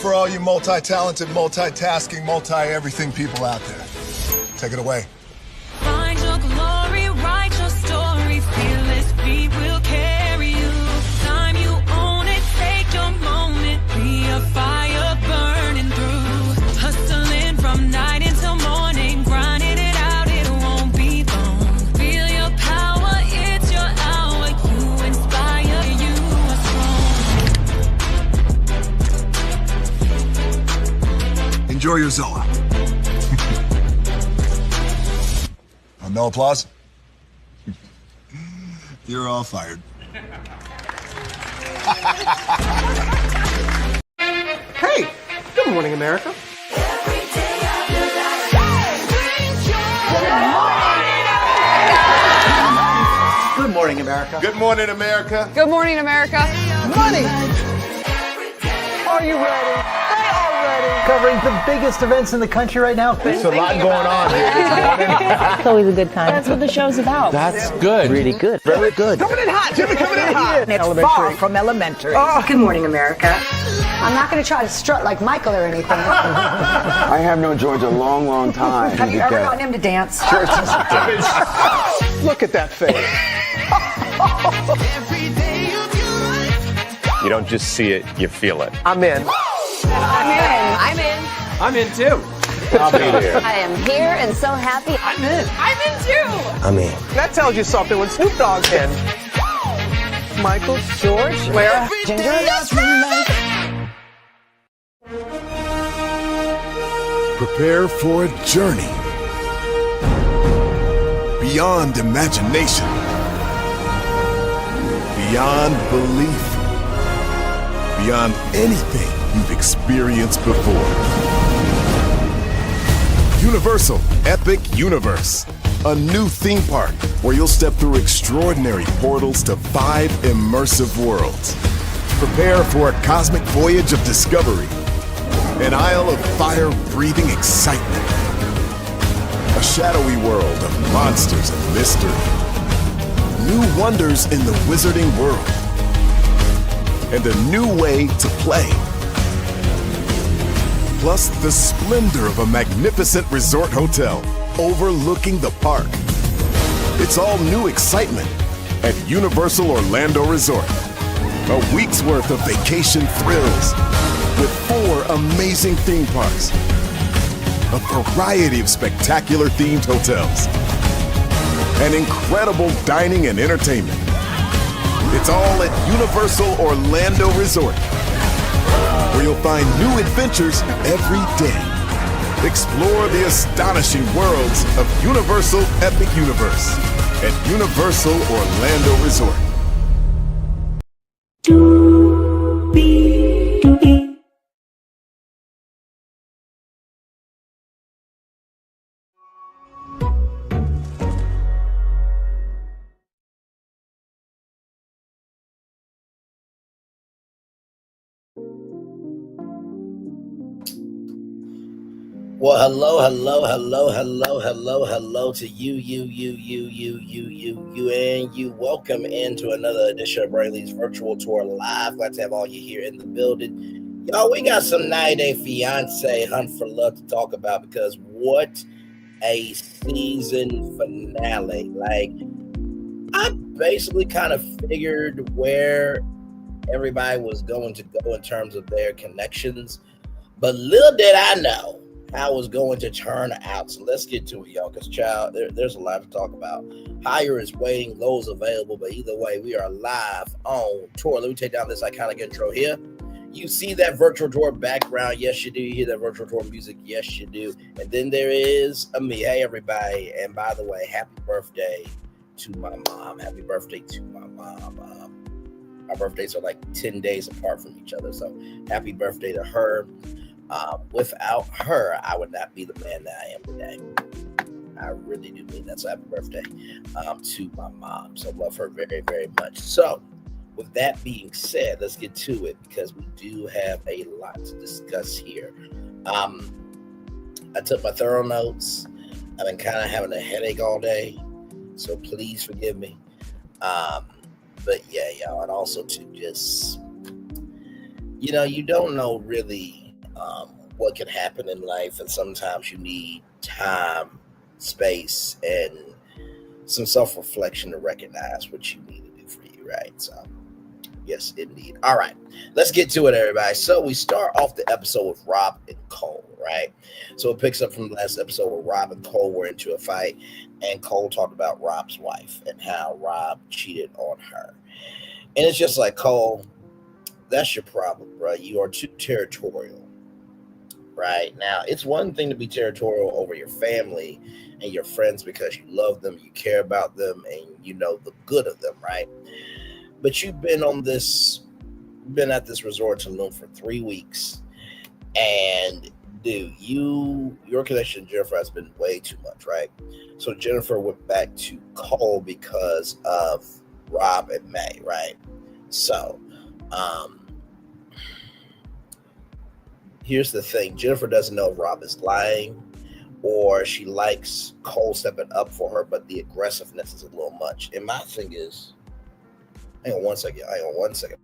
for all you multi-talented, multitasking, multi-everything people out there. Take it away. Find your glory, write your story, fearless, we will carry you. Time you own it, take your moment, be a fire burning through. Hustling from night until morning, grinding it out, it won't be long. Feel your power, it's your hour, you inspire, you are strong. Enjoy your Zoa. No applause? You're all fired. Hey, good morning, America. Good morning, America. Good morning, America. Good morning, America. Money. Are you ready? They are ready. Covering the biggest events in the country right now. There's a lot going on here this morning. It's always a good time. That's what the show's about. That's good. Really good. Very good. Coming in hot. Jimmy coming in hot. It's far from elementary. Good morning, America. I'm not going to try to strut like Michael or anything. I have known George a long, long time. Have you ever gotten him to dance? Look at that face. You don't just see it, you feel it. I'm in. I'm in. I'm in too. I'll be there. I am here and so happy. I'm in. I'm in too. I mean, That tells you something when Snoop Dogg's in. Michael, George, Lara, Ginger. Prepare for a journey beyond imagination, beyond belief, beyond anything you've experienced before. Universal Epic Universe, a new theme park where you'll step through extraordinary portals to 5 immersive worlds. Prepare for a cosmic voyage of discovery, an isle of fire-breathing excitement, a shadowy world of monsters and mystery, new wonders in the wizarding world, and a new way to play. Plus the splendor of a magnificent resort hotel overlooking the park. It's all new excitement at Universal Orlando Resort. A week's worth of vacation thrills with 4 amazing theme parks, a variety of spectacular themed hotels, and incredible dining and entertainment. It's all at Universal Orlando Resort, where you'll find new adventures every day. Explore the astonishing worlds of Universal Epic Universe at Universal Orlando Resort. Well, hello to you, and you. Welcome into another edition of Brayley's Virtual Tour Live. Glad to have all you here in the building. Y'all, we got some 90-day Fiance Hunt for Love to talk about, because what a season finale. Like, I basically kind of figured where everybody was going to go in terms of their connections, but little did I know how it was going to turn out. So let's get to it, y'all, because, child, there's a lot to talk about. Higher is waiting, low is available, but either way, we are live on tour. Let me take down this iconic intro here. You see that virtual tour background? Yes, you do. You hear that virtual tour music? Yes, you do. And then there is me. Hey, everybody. And by the way, happy birthday to my mom. Happy birthday to my mom. Our birthdays are like 10 days apart from each other. So happy birthday to her. Without her, I would not be the man that I am today. I really do mean that. So happy birthday to my mom. So love her very, very much. So with that being said, let's get to it, because we do have a lot to discuss here. I took my thorough notes. I've been kind of having a headache all day, so please forgive me. But yeah, y'all, and also to just, you know, you don't know really what can happen in life, and sometimes you need time, space, and some self-reflection to recognize what you need to do for you, right? So yes, indeed. All right, let's get to it, everybody. So we start off the episode with Rob and Cole, right? So it picks up from the last episode where Rob and Cole were into a fight, and Cole talked about Rob's wife and how Rob cheated on her. And it's just like, Cole, that's your problem, bro. You are too territorial, right? Now, it's one thing to be territorial over your family and your friends because you love them, you care about them, and you know the good of them, right? But you've been at this resort Tulum for 3 weeks, and dude, your connection to Jennifer has been way too much, right? So Jennifer went back to Cole because of Rob and May, right? So here's the thing. Jennifer doesn't know if Rob is lying or she likes Cole stepping up for her, but the aggressiveness is a little much. And my thing is, hang on one second.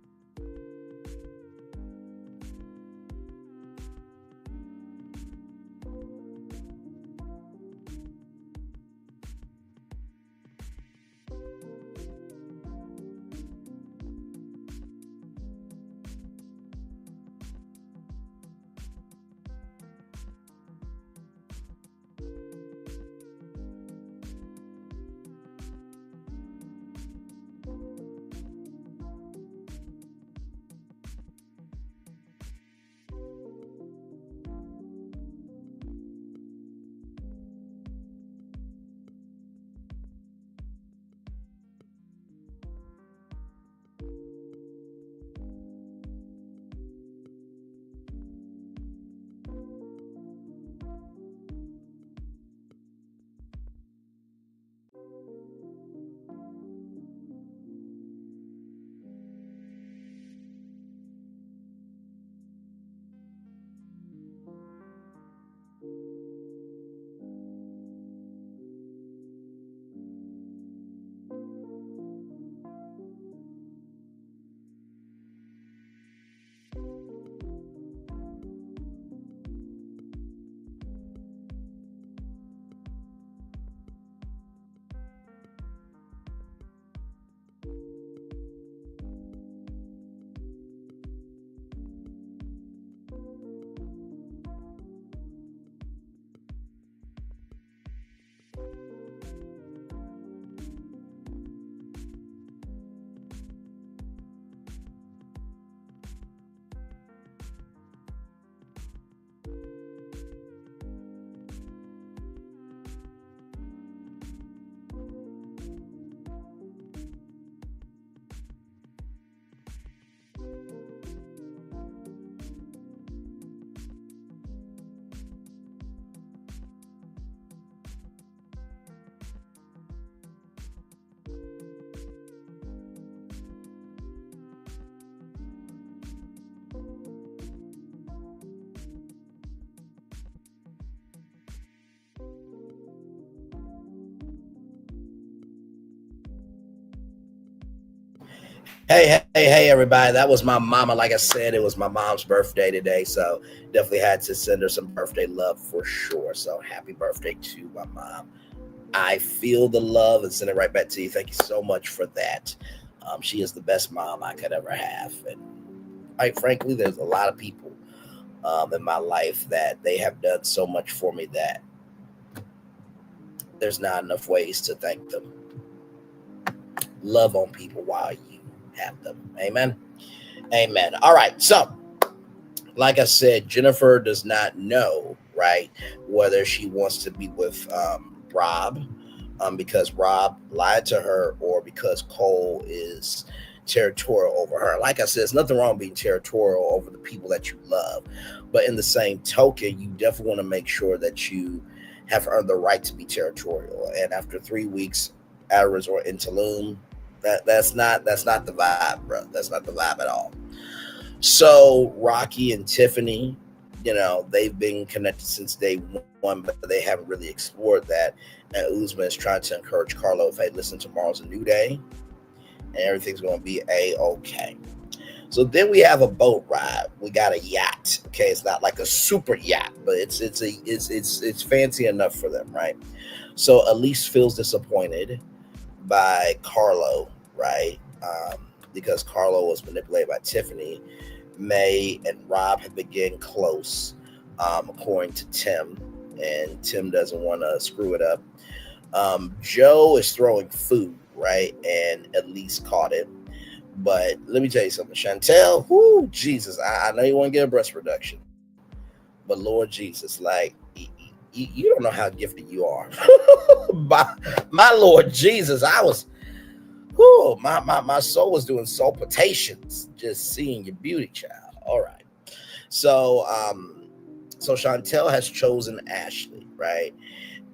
Hey, everybody. That was my mama. Like I said, it was my mom's birthday today, so definitely had to send her some birthday love for sure. So happy birthday to my mom. I feel the love and send it right back to you. Thank you so much for that. She is the best mom I could ever have. And quite frankly, there's a lot of people in my life that they have done so much for me that there's not enough ways to thank them. Love on people while you have them. Amen. All right. So, like I said, Jennifer does not know, right, whether she wants to be with Rob because Rob lied to her or because Cole is territorial over her. Like I said, there's nothing wrong being territorial over the people that you love. But in the same token, you definitely want to make sure that you have earned the right to be territorial. And after 3 weeks at a resort in Tulum, that's not the vibe, bro. That's not the vibe at all. So Rocky and Tiffany, they've been connected since day one, but they haven't really explored that. And Uzma is trying to encourage Carlo, hey, listen, tomorrow's a new day and everything's going to be A-okay. So then we have a boat ride. We got a yacht. Okay, it's not like a super yacht, but it's fancy enough for them, right? So Elise feels disappointed by Carlo, right? Because Carlo was manipulated by Tiffany. May and Rob have been getting close, according to Tim, and Tim doesn't want to screw it up. Joe is throwing food, right? And Elise caught it. But let me tell you something, Chantel, whoo, Jesus, I know you want to get a breast reduction, but Lord Jesus, like, you don't know how gifted you are. my Lord Jesus, I was, whoo, my soul was doing soul palpitations just seeing your beauty, child. All right. So Chantel has chosen Ashley, right?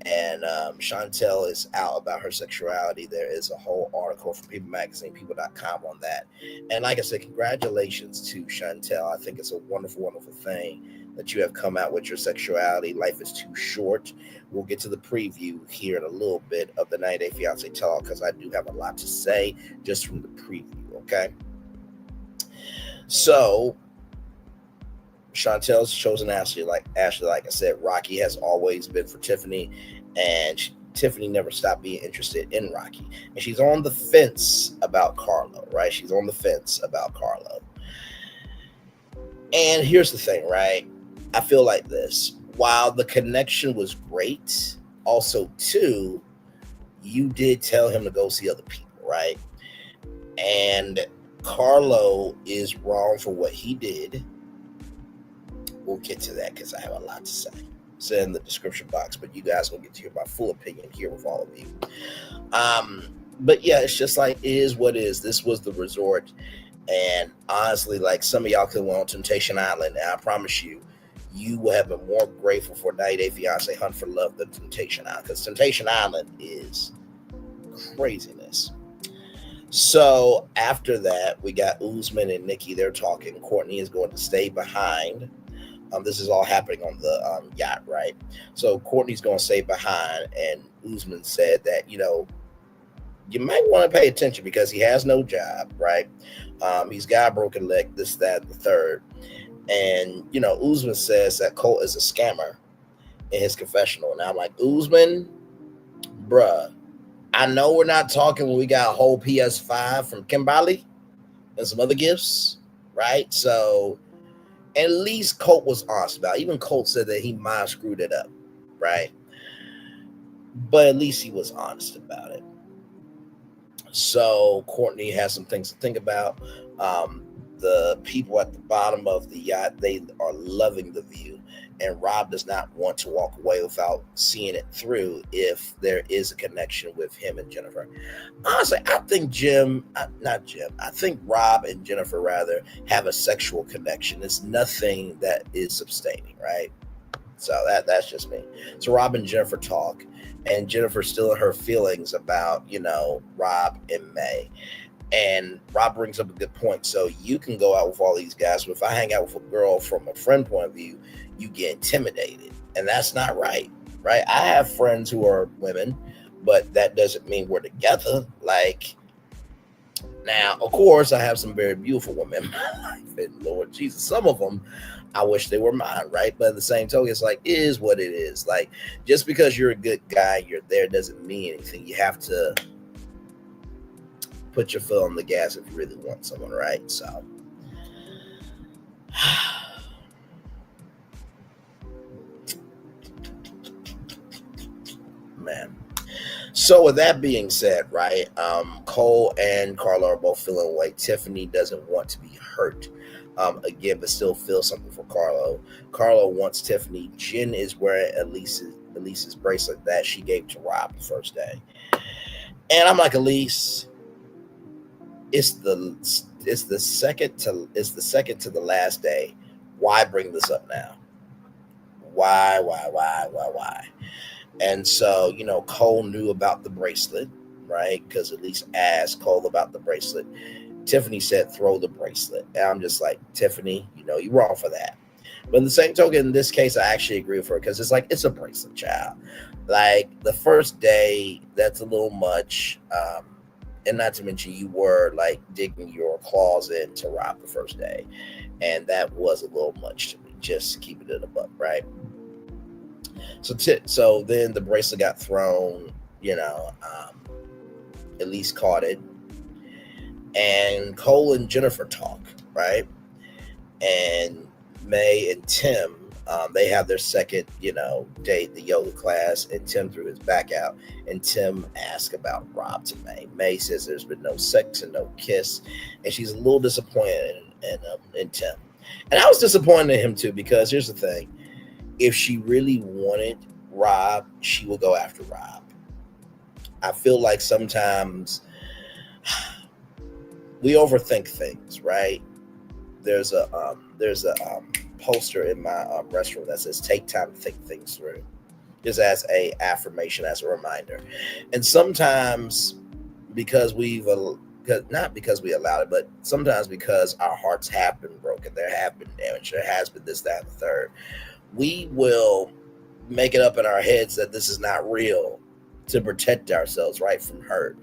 And Chantel is out about her sexuality. There is a whole article from People Magazine, people.com on that. And like I said, congratulations to Chantel. I think it's a wonderful, wonderful thing that you have come out with your sexuality. Life is too short. We'll get to the preview here in a little bit of the 90 Day Fiance talk, because I do have a lot to say just from the preview, okay? So Chantel's chosen Ashley. Like I said, Rocky has always been for Tiffany, and Tiffany never stopped being interested in Rocky. And she's on the fence about Carlo, right? She's on the fence about Carlo. And here's the thing, right? I feel like this. While the connection was great, also, too, you did tell him to go see other people, right? And Carlo is wrong for what he did. We'll get to that because I have a lot to say. It's in the description box, but you guys will get to hear my full opinion here with all of you. But yeah, it's just like, it is what it is. This was the resort. And honestly, like, some of y'all could went on Temptation Island, and I promise you, you will have been more grateful for 90 Day Fiance Hunt for Love than Temptation Island, because Temptation Island is craziness. So after that, we got Usman and Nikki. They're talking. Courtney is going to stay behind. This is all happening on the yacht, right? So Courtney's going to stay behind, and Usman said that, you might want to pay attention because he has no job, right? He's got a broken leg, this, that, and the third. And, Usman says that Colt is a scammer in his confessional. And I'm like, Usman, bruh, I know we're not talking when we got a whole PS5 from Kimberly and some other gifts, right? So at least Colt was honest about it. Even Colt said that he might have screwed it up, right? But at least he was honest about it. So Courtney has some things to think about. The people at the bottom of the yacht, they are loving the view. And Rob does not want to walk away without seeing it through if there is a connection with him and Jennifer. Honestly, I think I think Rob and Jennifer, rather, have a sexual connection. It's nothing that is sustaining, right? So that's just me. So Rob and Jennifer talk, and Jennifer's still in her feelings about, Rob and May. And Rob brings up a good point. So you can go out with all these guys, but if I hang out with a girl from a friend point of view, you get intimidated. And that's not right, right? I have friends who are women, but that doesn't mean we're together. Like, now, of course, I have some very beautiful women in my life. And Lord Jesus, some of them, I wish they were mine, right? But at the same token, it's like, it is what it is. Like, just because you're a good guy, you're there, doesn't mean anything. You have to put your foot on the gas if you really want someone, right? So, man. So with that being said, right, Cole and Carlo are both feeling away. Tiffany doesn't want to be hurt again, but still feels something for Carlo. Carlo wants Tiffany. Jen is wearing Elise's bracelet that she gave to Rob the first day. And I'm like, Elise, it's the second to the last day. Why bring this up now? Why? And so, Cole knew about the bracelet, right? Because Elise asked Cole about the bracelet. Tiffany said, throw the bracelet. And I'm just like, Tiffany, you're wrong for that. But in the same token, in this case, I actually agree with her, because it's like, it's a bracelet, child. Like, the first day, that's a little much. And not to mention, you were like digging your claws in to Rob the first day. And that was a little much to me, just keeping it a buck, right? So then the bracelet got thrown, Elise caught it. And Cole and Jennifer talk, right? And May and Tim, they have their second, date, the yoga class, and Tim threw his back out. And Tim asked about Rob to May. May says there's been no sex and no kiss, and she's a little disappointed in Tim. And I was disappointed in him too, because here's the thing: if she really wanted Rob, she will go after Rob. I feel like sometimes we overthink things, right? There's a poster in my restroom that says "Take time to think things through," just as a affirmation, as a reminder. And sometimes, not because we allowed it, but sometimes because our hearts have been broken, there have been damage, there has been this, that, and the third, we will make it up in our heads that this is not real to protect ourselves, right, from hurt.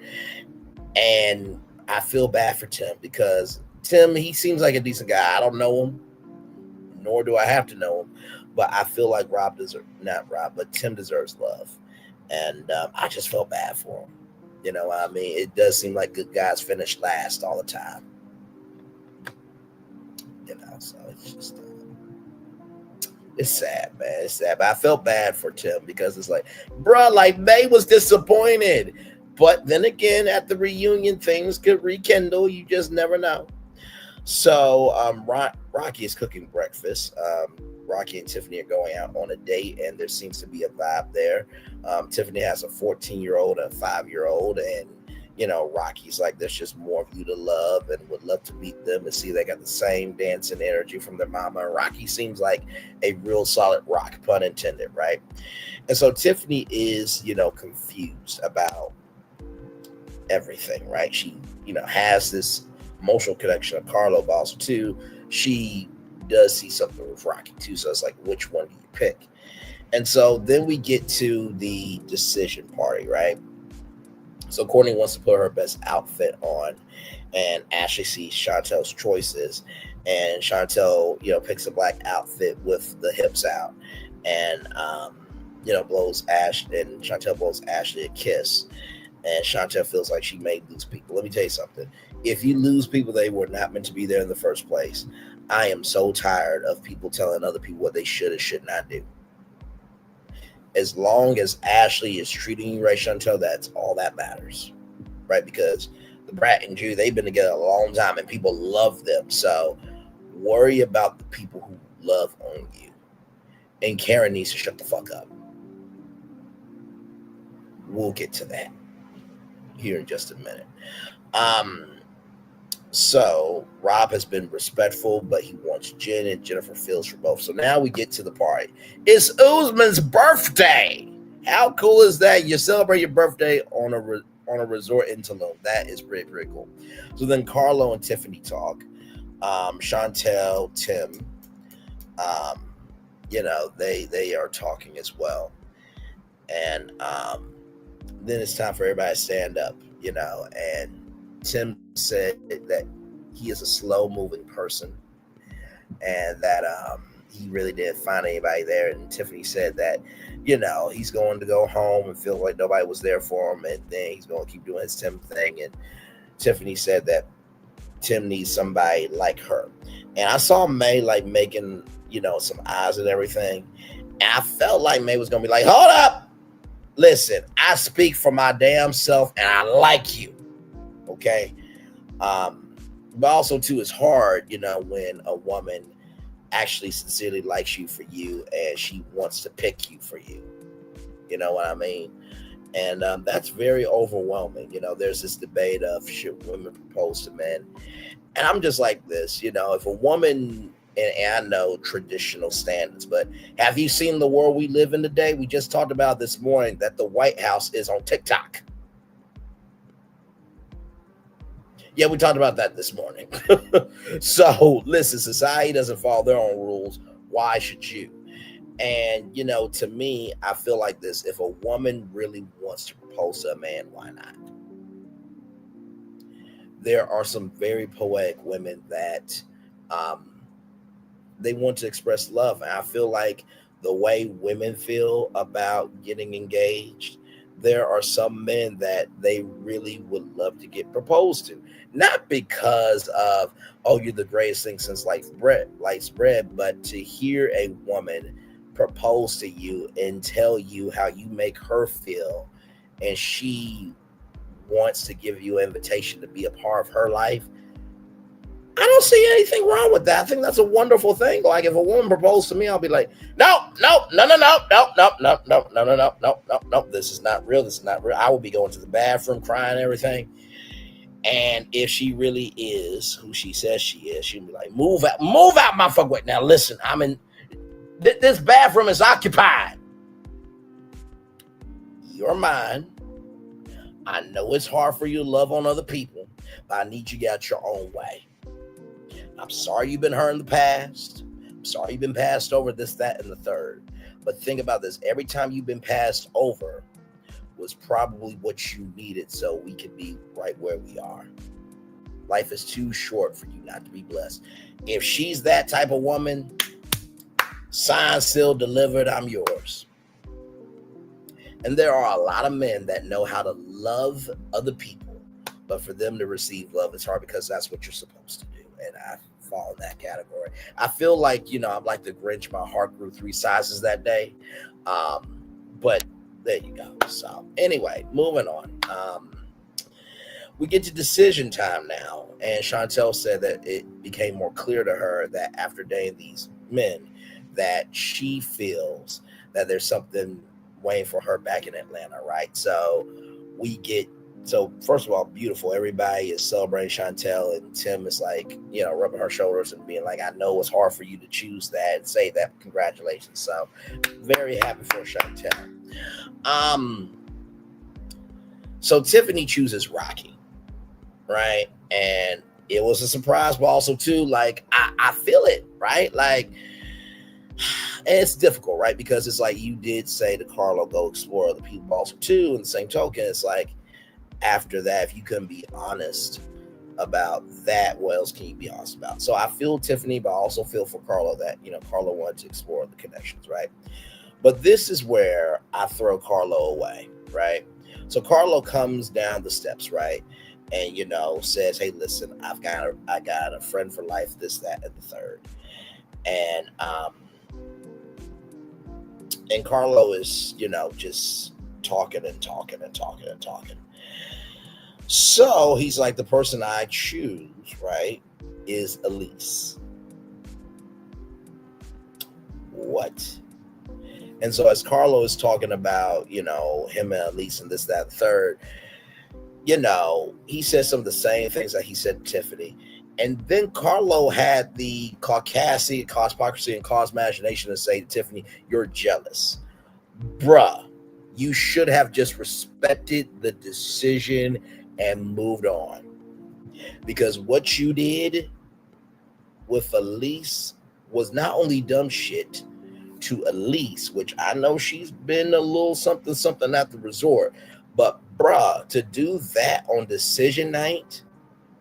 And I feel bad for Tim, because Tim, he seems like a decent guy. I don't know him, nor do I have to know him, but I feel like Tim deserves love. And I just felt bad for him. It does seem like good guys finish last all the time. So it's just, it's sad, man. It's sad. But I felt bad for Tim, because it's like, bruh, like May was disappointed. But then again, at the reunion, things could rekindle. You just never know. So Rocky is cooking breakfast. Rocky and Tiffany are going out on a date, and there seems to be a vibe there. Tiffany has a 14-year-old and a 5-year-old, and Rocky's like, there's just more of you to love, and would love to meet them and see they got the same dancing energy from their mama. And Rocky seems like a real solid rock, pun intended, right? And so Tiffany is, confused about everything, right? She, has this emotional connection of Carlo, but also too, she does see something with Rocky too. So it's like, which one do you pick? And so then we get to the decision party, right? So Courtney wants to put her best outfit on, and Ashley sees Chantel's choices, and Chantel, picks a black outfit with the hips out, and blows Chantel blows Ashley a kiss, and Chantel feels like she may lose people. Let me tell you something: if you lose people, they were not meant to be there in the first place. I am so tired of people telling other people what they should and should not do. As long as Ashley is treating you right, Chantel, that's all that matters, right? Because the Brat and Jew, they've been together a long time, and people love them. So worry about the people who love on you. And Karen needs to shut the fuck up. We'll get to that here in just a minute. So Rob has been respectful, but he wants Jen, and Jennifer feels for both. So now we get to the party. It's Usman's birthday. How cool is that? You celebrate your birthday on a resort in Tulum. That is pretty cool. So then Carlo and Tiffany talk. Chantel, Tim, they are talking as well. And then it's time for everybody to stand up, and Tim said that he is a slow-moving person, and that he really didn't find anybody there. And Tiffany said that, he's going to go home and feel like nobody was there for him, and then he's going to keep doing his Tim thing. And Tiffany said that Tim needs somebody like her. And I saw May like making, some eyes and everything. And I felt like May was going to be like, hold up. Listen, I speak for my damn self, and I like you. Okay. But also too, it's hard, when a woman actually sincerely likes you for you, and she wants to pick you for you. You know what I mean? And that's very overwhelming. There's this debate of should women propose to men? And I'm just like this, if a woman, and I know traditional standards, but have you seen the world we live in today? We just talked about this morning that the White House is on TikTok. Yeah, we talked about that this morning. So listen, society doesn't follow their own rules. Why should you? And, to me, I feel like this. If a woman really wants to propose to a man, why not? there are some very poetic women that they want to express love. And I feel like the way women feel about getting engaged, there are some men that they really would love to get proposed to. Not because of, oh, you're the greatest thing since sliced bread, but to hear a woman propose to you and tell you how you make her feel, and she wants to give you an invitation to be a part of her life. I don't see anything wrong with that. I think that's a wonderful thing. Like, if a woman proposed to me, I'll be like, no. This is not real. This is not real. I will be going to the bathroom crying and everything. And if she really is who she says she is, she'll be like, move out, motherfucker. Now listen, I'm in, this bathroom is occupied. You're mine. I know it's hard for you to love on other people, but I need you to get out your own way. I'm sorry you've been hurt in the past. I'm sorry you've been passed over, this, that, and the third. But think about this. Every time you've been passed over was probably what you needed so we could be right where we are. Life is too short for you not to be blessed. If she's that type of woman, signed, sealed, delivered, I'm yours. And there are a lot of men that know how to love other people, but for them to receive love, it's hard because that's what you're supposed to do. And I fall in that category. I feel like, I'm like the Grinch. My heart grew 3 sizes that day. But there you go. So anyway, moving on. We get to decision time now. And Chantel said that it became more clear to her that after dating these men, that she feels that there's something waiting for her back in Atlanta, right? So first of all, beautiful. Everybody is celebrating Chantel, and Tim is like, rubbing her shoulders and being like, I know it's hard for you to choose that and say that. Congratulations. So very happy for Chantel. So Tiffany chooses Rocky, right? And it was a surprise, but also too, like, I feel it, right? Like, and it's difficult, right? Because it's like, you did say to Carlo, go explore other people also too. And the same token, it's like, after that, if you couldn't be honest about that, what else can you be honest about? So I feel Tiffany, but I also feel for Carlo that, Carlo wanted to explore the connections, right? But this is where I throw Carlo away, right? So Carlo comes down the steps, right? And, says, hey, listen, I got a friend for life, this, that, and the third. And Carlo is, just talking and talking and talking and talking. So he's like, the person I choose, right, is Elise. What? And so as Carlo is talking about, him and Elise and this, that, and the third, he says some of the same things that he said to Tiffany. And then Carlo had the caucasity, hypocrisy, and cause imagination to say to Tiffany, you're jealous. Bruh, you should have just respected the decision and moved on. Because what you did with Elise was not only dumb shit to Elise, which I know she's been a little something at the resort, but bruh, to do that on decision night,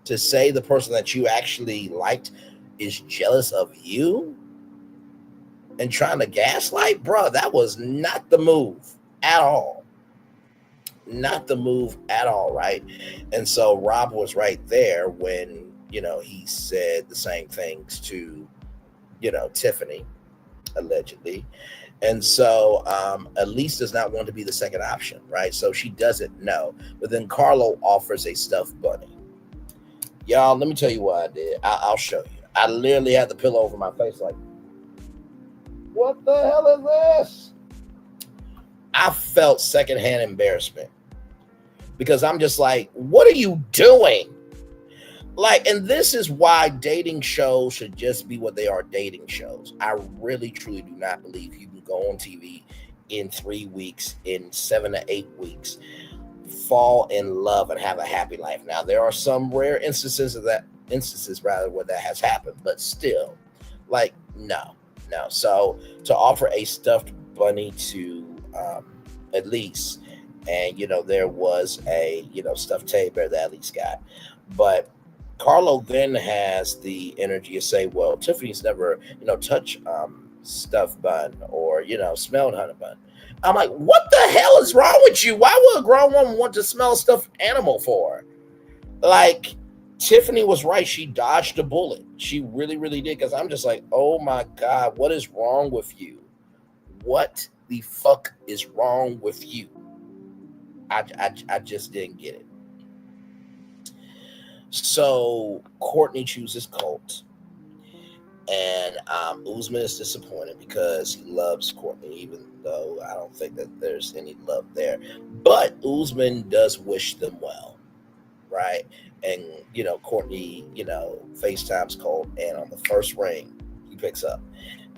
to say the person that you actually liked is jealous of you and trying to gaslight, bruh, that was not the move at all. Not the move at all, right? And so Rob was right there when, he said the same things to, Tiffany, allegedly. And so Elise does not want to be the second option, right? So she doesn't know. But then Carlo offers a stuffed bunny. Y'all, let me tell you what I did. I'll show you. I literally had the pillow over my face like, what the hell is this? I felt secondhand embarrassment because I'm just like, what are you doing? Like, and this is why dating shows should just be what they are, dating shows. I really, truly do not believe you can go on TV in 3 weeks, in 7 to 8 weeks, fall in love and have a happy life. Now, there are some rare instances where that has happened, but still, like, no. So to offer a stuffed bunny to Elise, and there was a stuffed teddy bear that Elise got, But Carlo then has the energy to say, well, Tiffany's never, touched stuffed bun or, smelled honey bun. I'm like, what the hell is wrong with you? Why would a grown woman want to smell stuffed animal for? Like, Tiffany was right. She dodged a bullet. She really, really did. Because I'm just like, oh my God, what is wrong with you? What the fuck is wrong with you? I just didn't get it. So Courtney chooses Colt. And Usman is disappointed because he loves Courtney, even though I don't think that there's any love there. But Usman does wish them well, right? And, Courtney, FaceTimes Colt, and on the first ring, he picks up.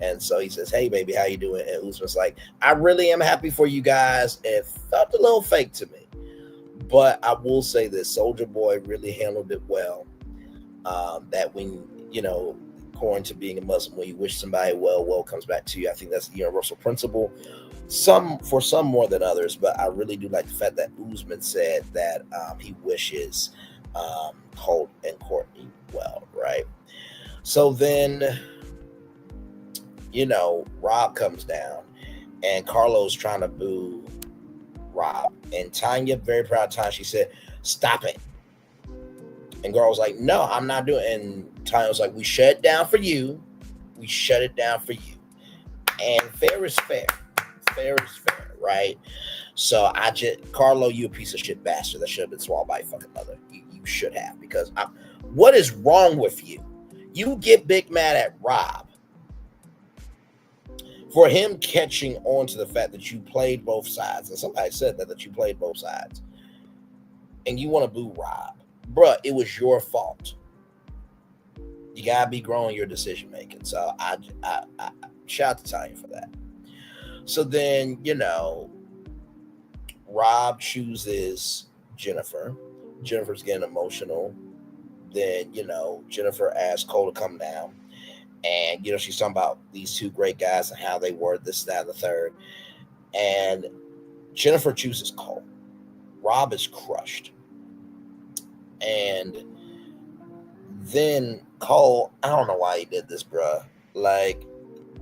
And so he says, hey, baby, how you doing? And Usman's like, I really am happy for you guys. It felt a little fake to me. But I will say this, Soulja Boy really handled it well. That when, according to being a Muslim, when you wish somebody well comes back to you. I think that's the universal principle. For some more than others, but I really do like the fact that Usman said that he wishes Colt and Courtney well, right? So then, Rob comes down, and Carlo's trying to boo Rob, and Tanya, very proud of Tanya, she said, stop it. And Girl was like, no, I'm not doing it. And Tanya was like, we shut it down for you. We shut it down for you. And fair is fair. Fair is fair, right? So Carlo, you a piece of shit bastard that should have been swallowed by your fucking mother. You should have, because what is wrong with you? You get big mad at Rob for him catching on to the fact that you played both sides. And somebody said that you played both sides. And you want to boo Rob. Bruh, it was your fault. You gotta be growing your decision making. So I shout out to Tanya for that. So then, Rob chooses Jennifer. Jennifer's getting emotional. Then, Jennifer asks Cole to come down. And, she's talking about these two great guys and how they were this, that, and the third. And Jennifer chooses Cole. Rob is crushed. And then Cole, I don't know why he did this, bruh. Like,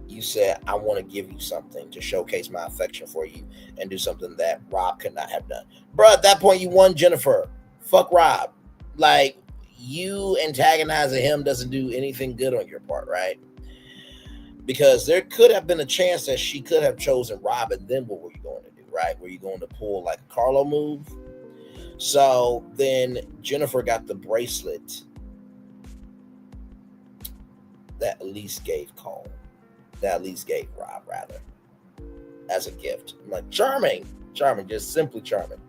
you said, I want to give you something to showcase my affection for you and do something that Rob could not have done. Bruh, at that point, you won Jennifer. Fuck Rob. Like, you antagonizing him doesn't do anything good on your part, right? Because there could have been a chance that she could have chosen Rob, and then what were you going to do, right? Were you going to pull like a Carlo move? So then Jennifer got the bracelet that Elise gave Cole. That Elise gave Rob, rather, as a gift. I'm like, charming, just simply charming.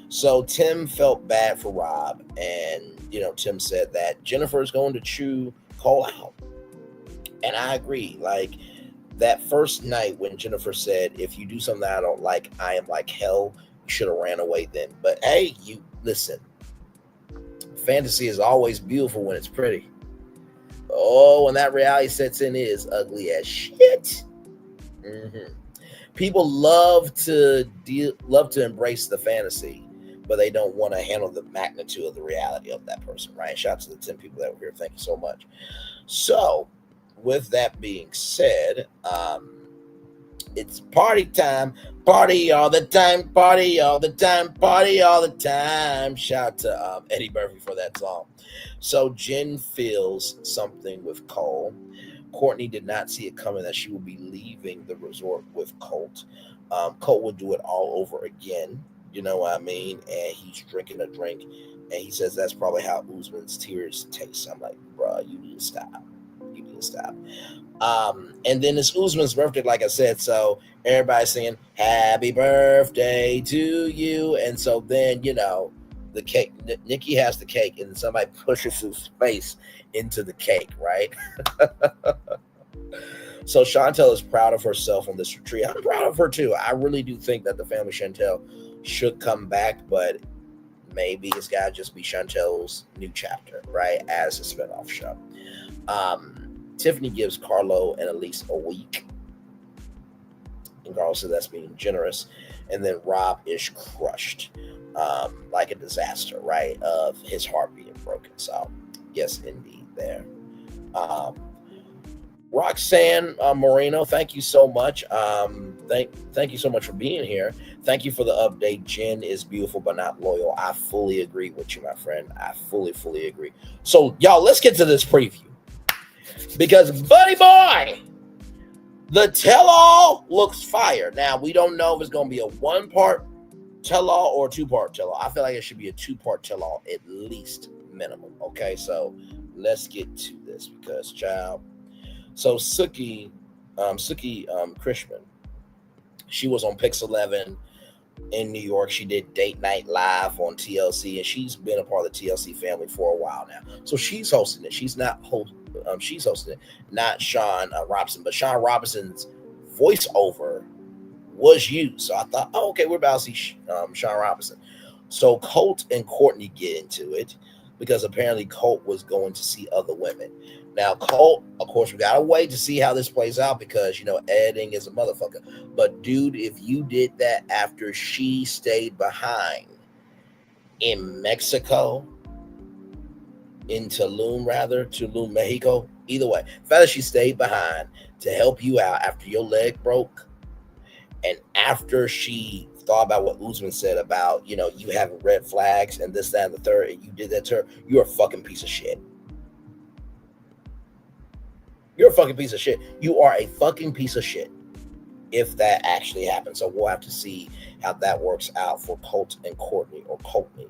So Tim felt bad for Rob, and, Tim said that Jennifer's going to chew Cole out. And I agree. Like, that first night when Jennifer said, if you do something that I don't like, I am like hell, you should have ran away then. But hey, you listen, fantasy is always beautiful when it's pretty. Oh, when that reality sets in, it is ugly as shit. Mm-hmm. People love to embrace the fantasy, but they don't want to handle the magnitude of the reality of that person, right? Shout out to the 10 people that were here. Thank you so much. So, with that being said, it's party time. Party all the time. Party all the time. Party all the time. Shout out to Eddie Murphy for that song. So Jen feels something with Cole. Courtney did not see it coming that she would be leaving the resort with Colt. Colt would do it all over again. You know what I mean? And he's drinking a drink. And he says that's probably how Usman's tears taste. I'm like, bro, you need to stop. You need to stop. And then it's Usman's birthday, like I said. So everybody's singing happy birthday to you. And so then, the cake, Nikki has the cake, and somebody pushes his face into the cake, right? So Chantel is proud of herself on this retreat. I'm proud of her too. I really do think that the family Chantel should come back, but maybe it's got to just be Chantel's new chapter, right? As a spinoff show. Tiffany gives Carlo and Elise a week. And Carlo said that's being generous. And then Rob is crushed, like a disaster, right? Of his heart being broken. So, yes, indeed, there. Roxanne Moreno, thank you so much. Thank you so much for being here. Thank you for the update. Jen is beautiful but not loyal. I fully agree with you, my friend. I fully agree. So, y'all, let's get to this preview. Because, buddy boy, the tell-all looks fire. Now, we don't know if it's going to be a one-part tell-all or a two-part tell-all. I feel like it should be a two-part tell-all, at least minimum. Okay, so let's get to this because, child. So Suki Krishman, she was on Pix 11 in New York. She did Date Night Live on TLC, and she's been a part of the TLC family for a while now. So she's hosting it. She's hosting it, not Shawn Robinson, but Shawn Robinson's voiceover was used. So I thought, oh, okay, we're about to see Shawn Robinson. So Colt and Courtney get into it because apparently Colt was going to see other women. Now, Colt, of course, we got to wait to see how this plays out because, you know, editing is a motherfucker. But, dude, if you did that after she stayed behind in Mexico, in Tulum, Mexico, either way, the fact that she stayed behind to help you out after your leg broke and after she thought about what Usman said about, you know, you having red flags and this, that, and the third, and you did that to her, you're a fucking piece of shit. You're a fucking piece of shit. You are a fucking piece of shit if that actually happens. So we'll have to see how that works out for Colt and Courtney or Courtney.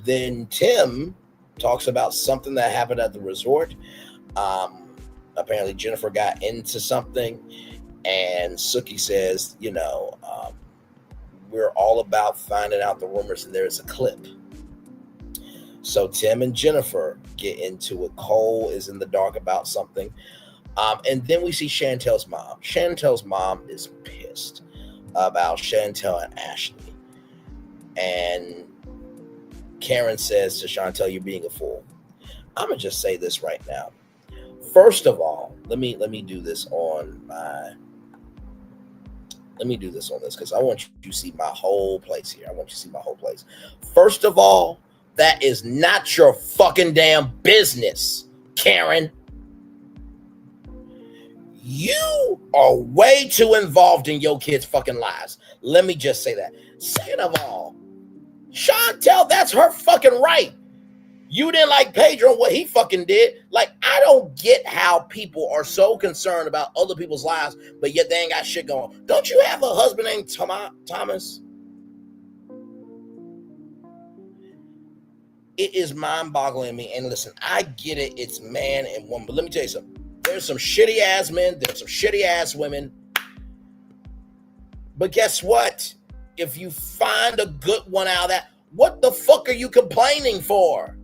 Then Tim talks about something that happened at the resort. Apparently Jennifer got into something and Suki says, you know, we're all about finding out the rumors and there's a clip. So Tim and Jennifer get into it. Cole is in the dark about something. And then we see Chantel's mom. Chantel's mom is pissed about Chantel and Ashley. And Karen says to Chantel, you're being a fool. I'm going to just say this right now. First of all, let me do this on this because I want you to see my whole place here. I want you to see my whole place. First of all, that is not your fucking damn business, Karen. You are way too involved in your kids' fucking lives. Let me just say that. Second of all, Chantel, that's her fucking right. You didn't like Pedro and what he fucking did. Like, I don't get how people are so concerned about other people's lives, but yet they ain't got shit going. Don't you have a husband named Thomas? It is mind-boggling to me. And listen, I get it. It's man and woman. But let me tell you something. There's some shitty-ass men. There's some shitty-ass women. But guess what? If you find a good one out of that, what the fuck are you complaining for?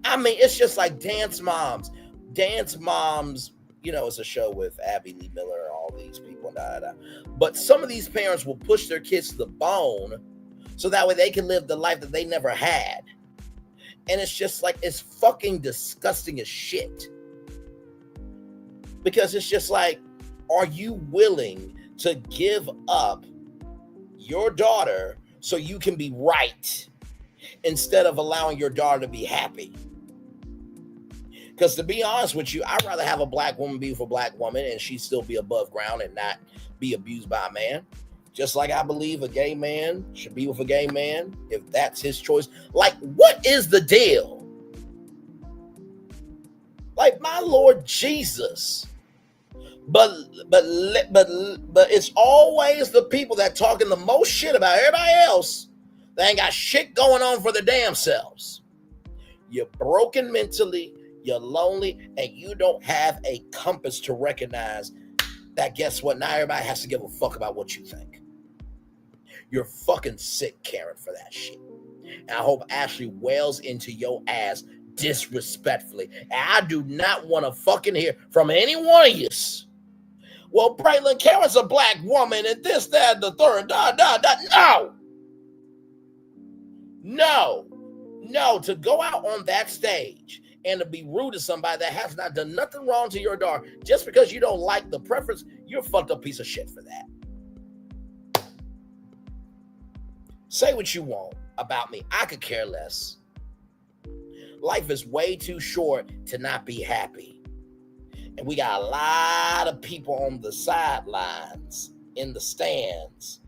I mean, it's just like Dance Moms. Dance Moms, you know, it's a show with Abby Lee Miller and all these people. But some of these parents will push their kids to the bone so that way they can live the life that they never had. And it's just like, it's fucking disgusting as shit. Because it's just like, are you willing to give up your daughter so you can be right instead of allowing your daughter to be happy? Because to be honest with you, I'd rather have a black woman be with a black woman and she still be above ground and not be abused by a man. Just like I believe a gay man should be with a gay man if that's his choice. Like, what is the deal? Like, my Lord Jesus. But it's always the people that talking the most shit about everybody else that ain't got shit going on for their damn selves. You're broken mentally, you're lonely, and you don't have a compass to recognize that, guess what? Now everybody has to give a fuck about what you think. You're fucking sick, Karen, for that shit. And I hope Ashley wails into your ass disrespectfully. And I do not want to fucking hear from any one of you. Well, Braylon, Karen's a black woman and this, that, and the third. No. To go out on that stage and to be rude to somebody that has not done nothing wrong to your daughter just because you don't like the preference, you're a fucked up piece of shit for that. Say what you want about me. I could care less. Life is way too short to not be happy. And we got a lot of people on the sidelines, in the stands,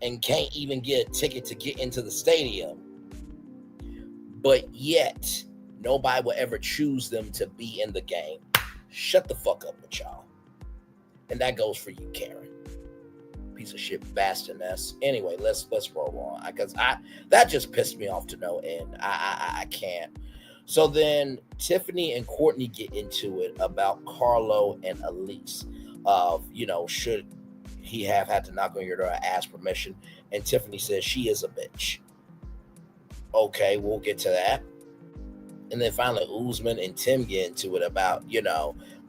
and can't even get a ticket to get into the stadium. But yet, nobody will ever choose them to be in the game. Shut the fuck up with y'all. And that goes for you, Karen. Piece of shit bastardness. Anyway, let's roll on. Because that just pissed me off to no end. I can't. So then Tiffany and Courtney get into it about Carlo and Elise. Should he have had to knock on your door and ask permission? And Tiffany says she is a bitch. Okay, we'll get to that. And then finally, Usman and Tim get into it about,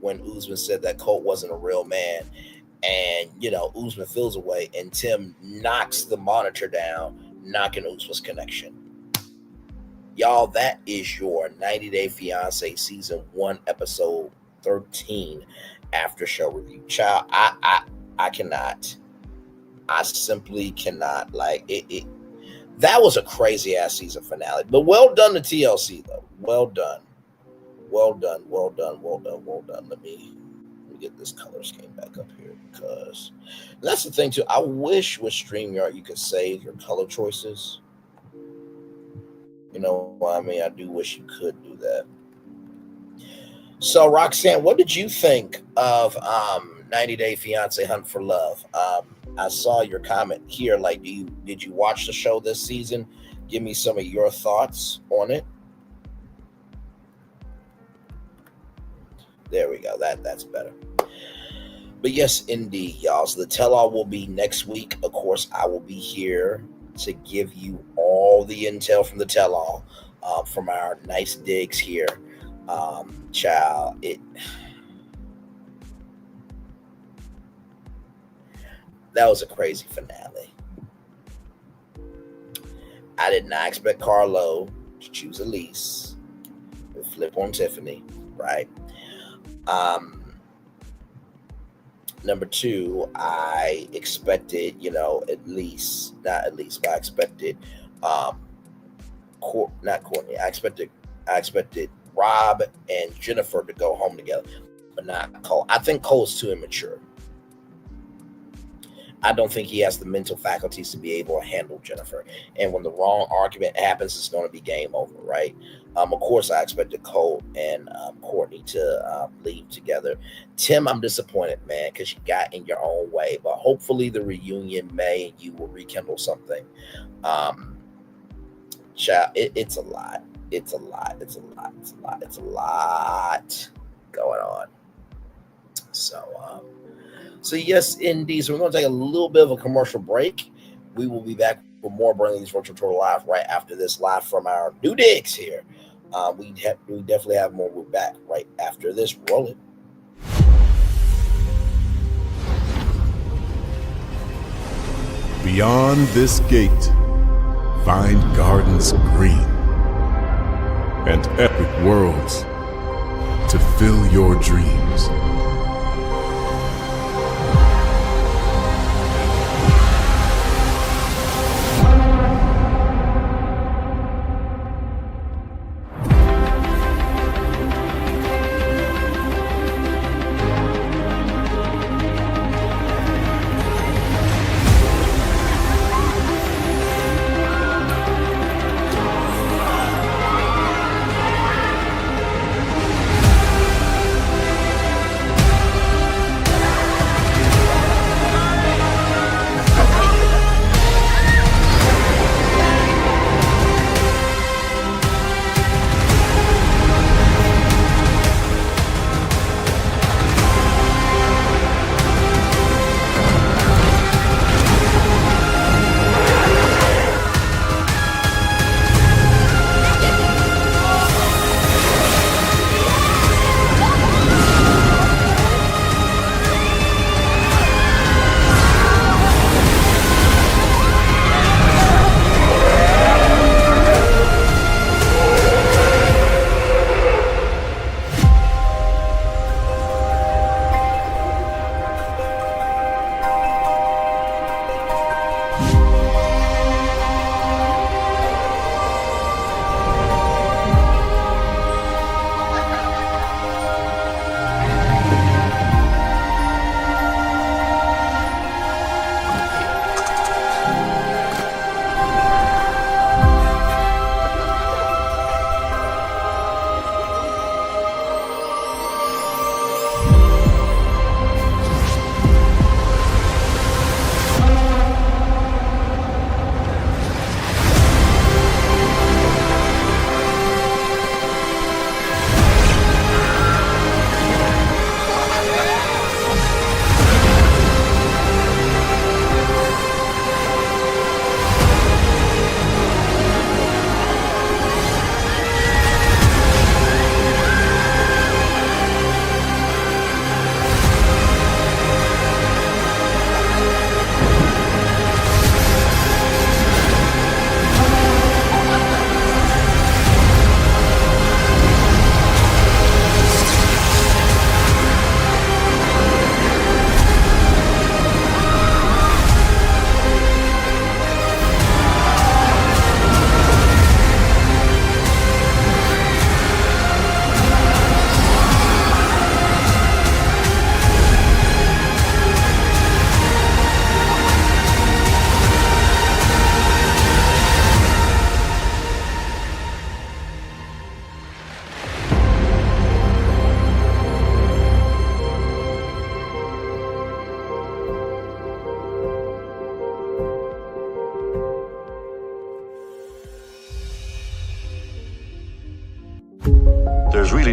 when Usman said that Colt wasn't a real man. And, Usman feels away and Tim knocks the monitor down, knocking Usman's connection. Y'all, that is your 90 Day Fiance Season 1, Episode 13 after show review. Child, I cannot. I simply cannot. Like, that was a crazy ass season finale. But well done to TLC, though. Well done. Well done. Let me get this color scheme back up here, because that's the thing too. I wish with StreamYard you could save your color choices. You know what I mean? I do wish you could do that. So Roxanne, what did you think of 90 Day Fiance Hunt for Love? I saw your comment here. Like, did you watch the show this season? Give me some of your thoughts on it. There we go. That's better. But yes, indeed, y'all. So the tell-all will be next week. Of course, I will be here to give you all the intel from the tell-all, from our nice digs here. Child, that was a crazy finale. I did not expect Carlo to choose Elise and flip on Tiffany, right? Number two, I expected, I expected, not Courtney. I expected Rob and Jennifer to go home together, but not Cole. I think Cole's too immature. I don't think he has the mental faculties to be able to handle Jennifer. And when the wrong argument happens, it's going to be game over, right? Of course, I expected Cole and Courtney to leave together. Tim, I'm disappointed, man, because you got in your own way. But hopefully the reunion may, and you will rekindle something. Child, it's a lot. It's a lot going on. So yes, indeed. So we're going to take a little bit of a commercial break. We will be back for more Brainley's Virtual Tour Live right after this, live from our new digs here. We definitely have more. We're back right after this. Roll it. Beyond this gate, find gardens green and epic worlds to fill your dreams.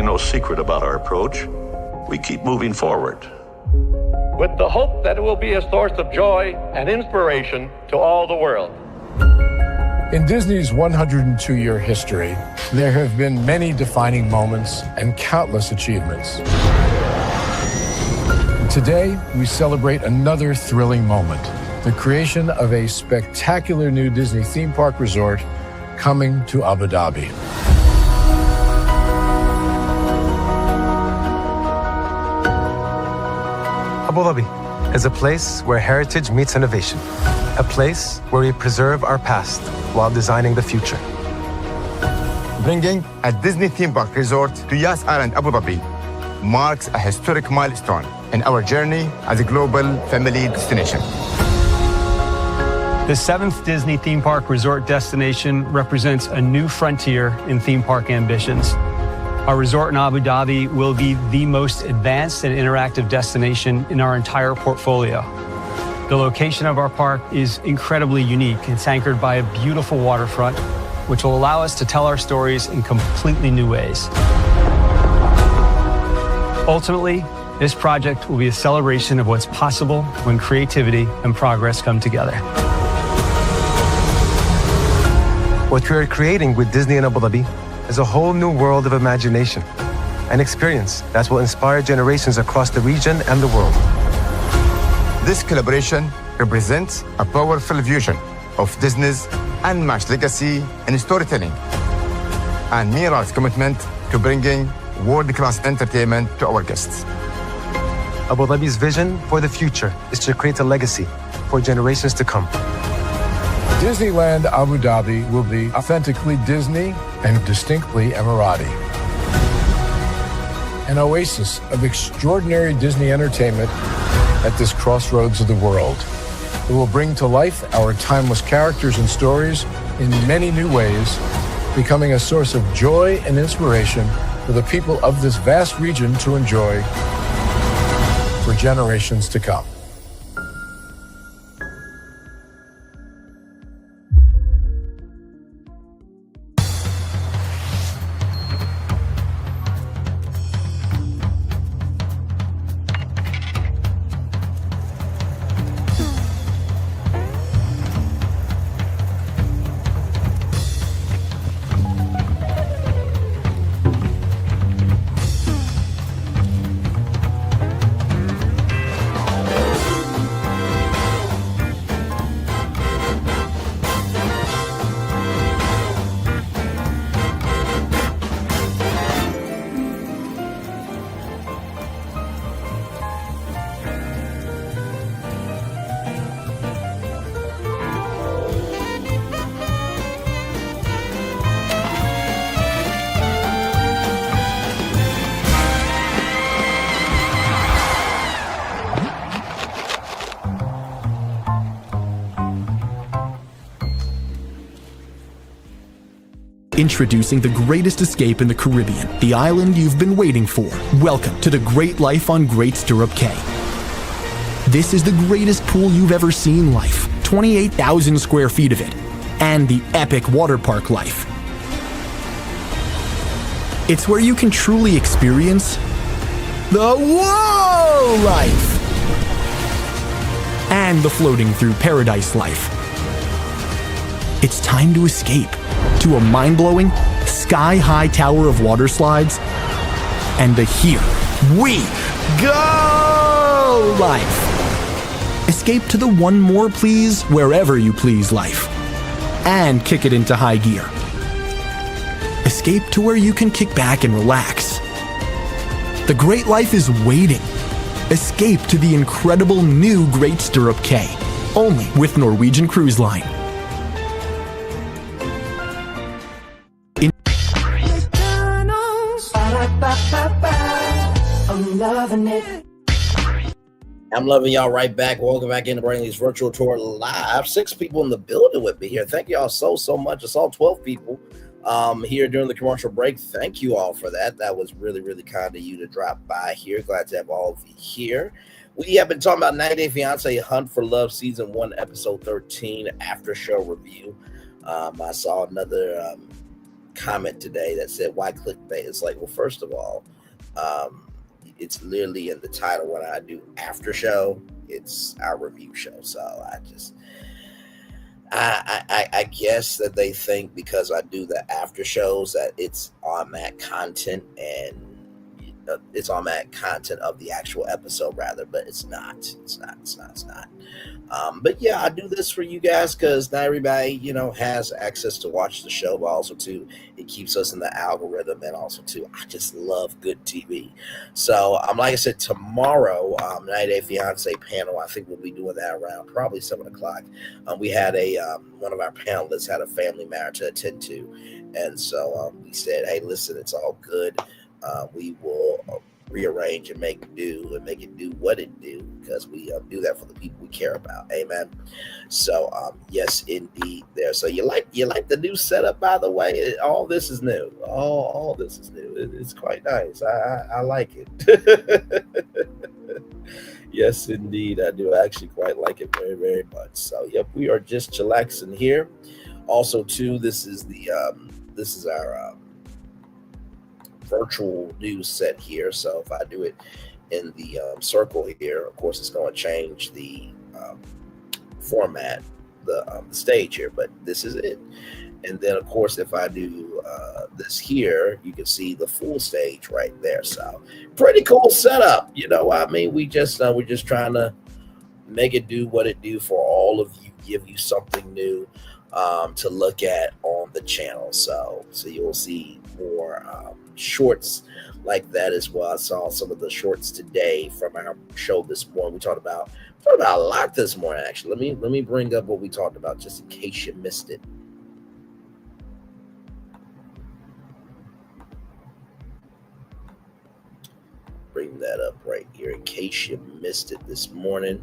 really no secret about our approach. We keep moving forward, with the hope that it will be a source of joy and inspiration to all the world. In Disney's 102-year history, there have been many defining moments and countless achievements. Today, we celebrate another thrilling moment, the creation of a spectacular new Disney theme park resort coming to Abu Dhabi. Abu Dhabi is a place where heritage meets innovation, a place where we preserve our past while designing the future. Bringing a Disney theme park resort to Yas Island, Abu Dhabi marks a historic milestone in our journey as a global family destination. The 7th Disney theme park resort destination represents a new frontier in theme park ambitions. Our resort in Abu Dhabi will be the most advanced and interactive destination in our entire portfolio. The location of our park is incredibly unique. It's anchored by a beautiful waterfront, which will allow us to tell our stories in completely new ways. Ultimately, this project will be a celebration of what's possible when creativity and progress come together. What we are creating with Disney in Abu Dhabi is a whole new world of imagination, an experience that will inspire generations across the region and the world. This collaboration represents a powerful fusion of Disney's unmatched legacy in storytelling and Mira's commitment to bringing world-class entertainment to our guests. Abu Dhabi's vision for the future is to create a legacy for generations to come. Disneyland Abu Dhabi will be authentically Disney and distinctly Emirati. An oasis of extraordinary Disney entertainment at this crossroads of the world. It will bring to life our timeless characters and stories in many new ways, becoming a source of joy and inspiration for the people of this vast region to enjoy for generations to come. Introducing the greatest escape in the Caribbean, the island you've been waiting for. Welcome to the Great Life on Great Stirrup Cay. This is the greatest pool you've ever seen life, 28,000 square feet of it, and the epic water park life. It's where you can truly experience the whoa life and the floating through paradise life. It's time to escape to a mind-blowing, sky-high tower of water slides and the Here We Go life. Escape to the one more please wherever you please life and kick it into high gear. Escape to where you can kick back and relax. The great life is waiting. Escape to the incredible new Great Stirrup Cay, only with Norwegian Cruise Line. I'm loving it. I'm loving y'all right back. Welcome back into Brainley's virtual tour live. 6 people in the building with me here. Thank y'all so much. I saw 12 people here during the commercial break. Thank you all for that. That was really kind of you to drop by here. Glad to have all of you here. We have been talking about 90 Day Fiance Hunt for Love Season 1, Episode 13 after show review. I saw another comment today that said, why clickbait? It's like, well, first of all, it's literally in the title. When I do after show, it's our review show. So I guess that they think because I do the after shows that it's automatic content, and it's automatic content of the actual episode rather, but it's not. It's not. But yeah, I do this for you guys because not everybody, has access to watch the show, but also too, it keeps us in the algorithm, and also too, I just love good TV. So, like I said, tomorrow, 90 Day Fiance panel, I think we'll be doing that around probably 7:00. We had one of our panelists had a family matter to attend to, and so we said, hey, listen, it's all good. We will rearrange and make it do what it do, because we do that for the people we care about. Amen. So yes, indeed. There. So you like the new setup, by the way. All this is new. All this is new. It's quite nice. I like it. Yes, indeed, I do actually quite like it very, very much. So yep, we are just chillaxing here. Also, too, this is our virtual news set here. So if I do it in the circle here, of course, it's going to change the format, the stage here, but this is it. And then, of course, if I do this here, you can see the full stage right there. So pretty cool setup. We're just trying to make it do what it do for all of you, give you something new to look at on the channel. So you'll see more shorts like that as well. I saw some of the shorts today from our show this morning. We talked about a lot this morning, actually. Let me bring up what we talked about just in case you missed it. Bring that up right here in case you missed it this morning.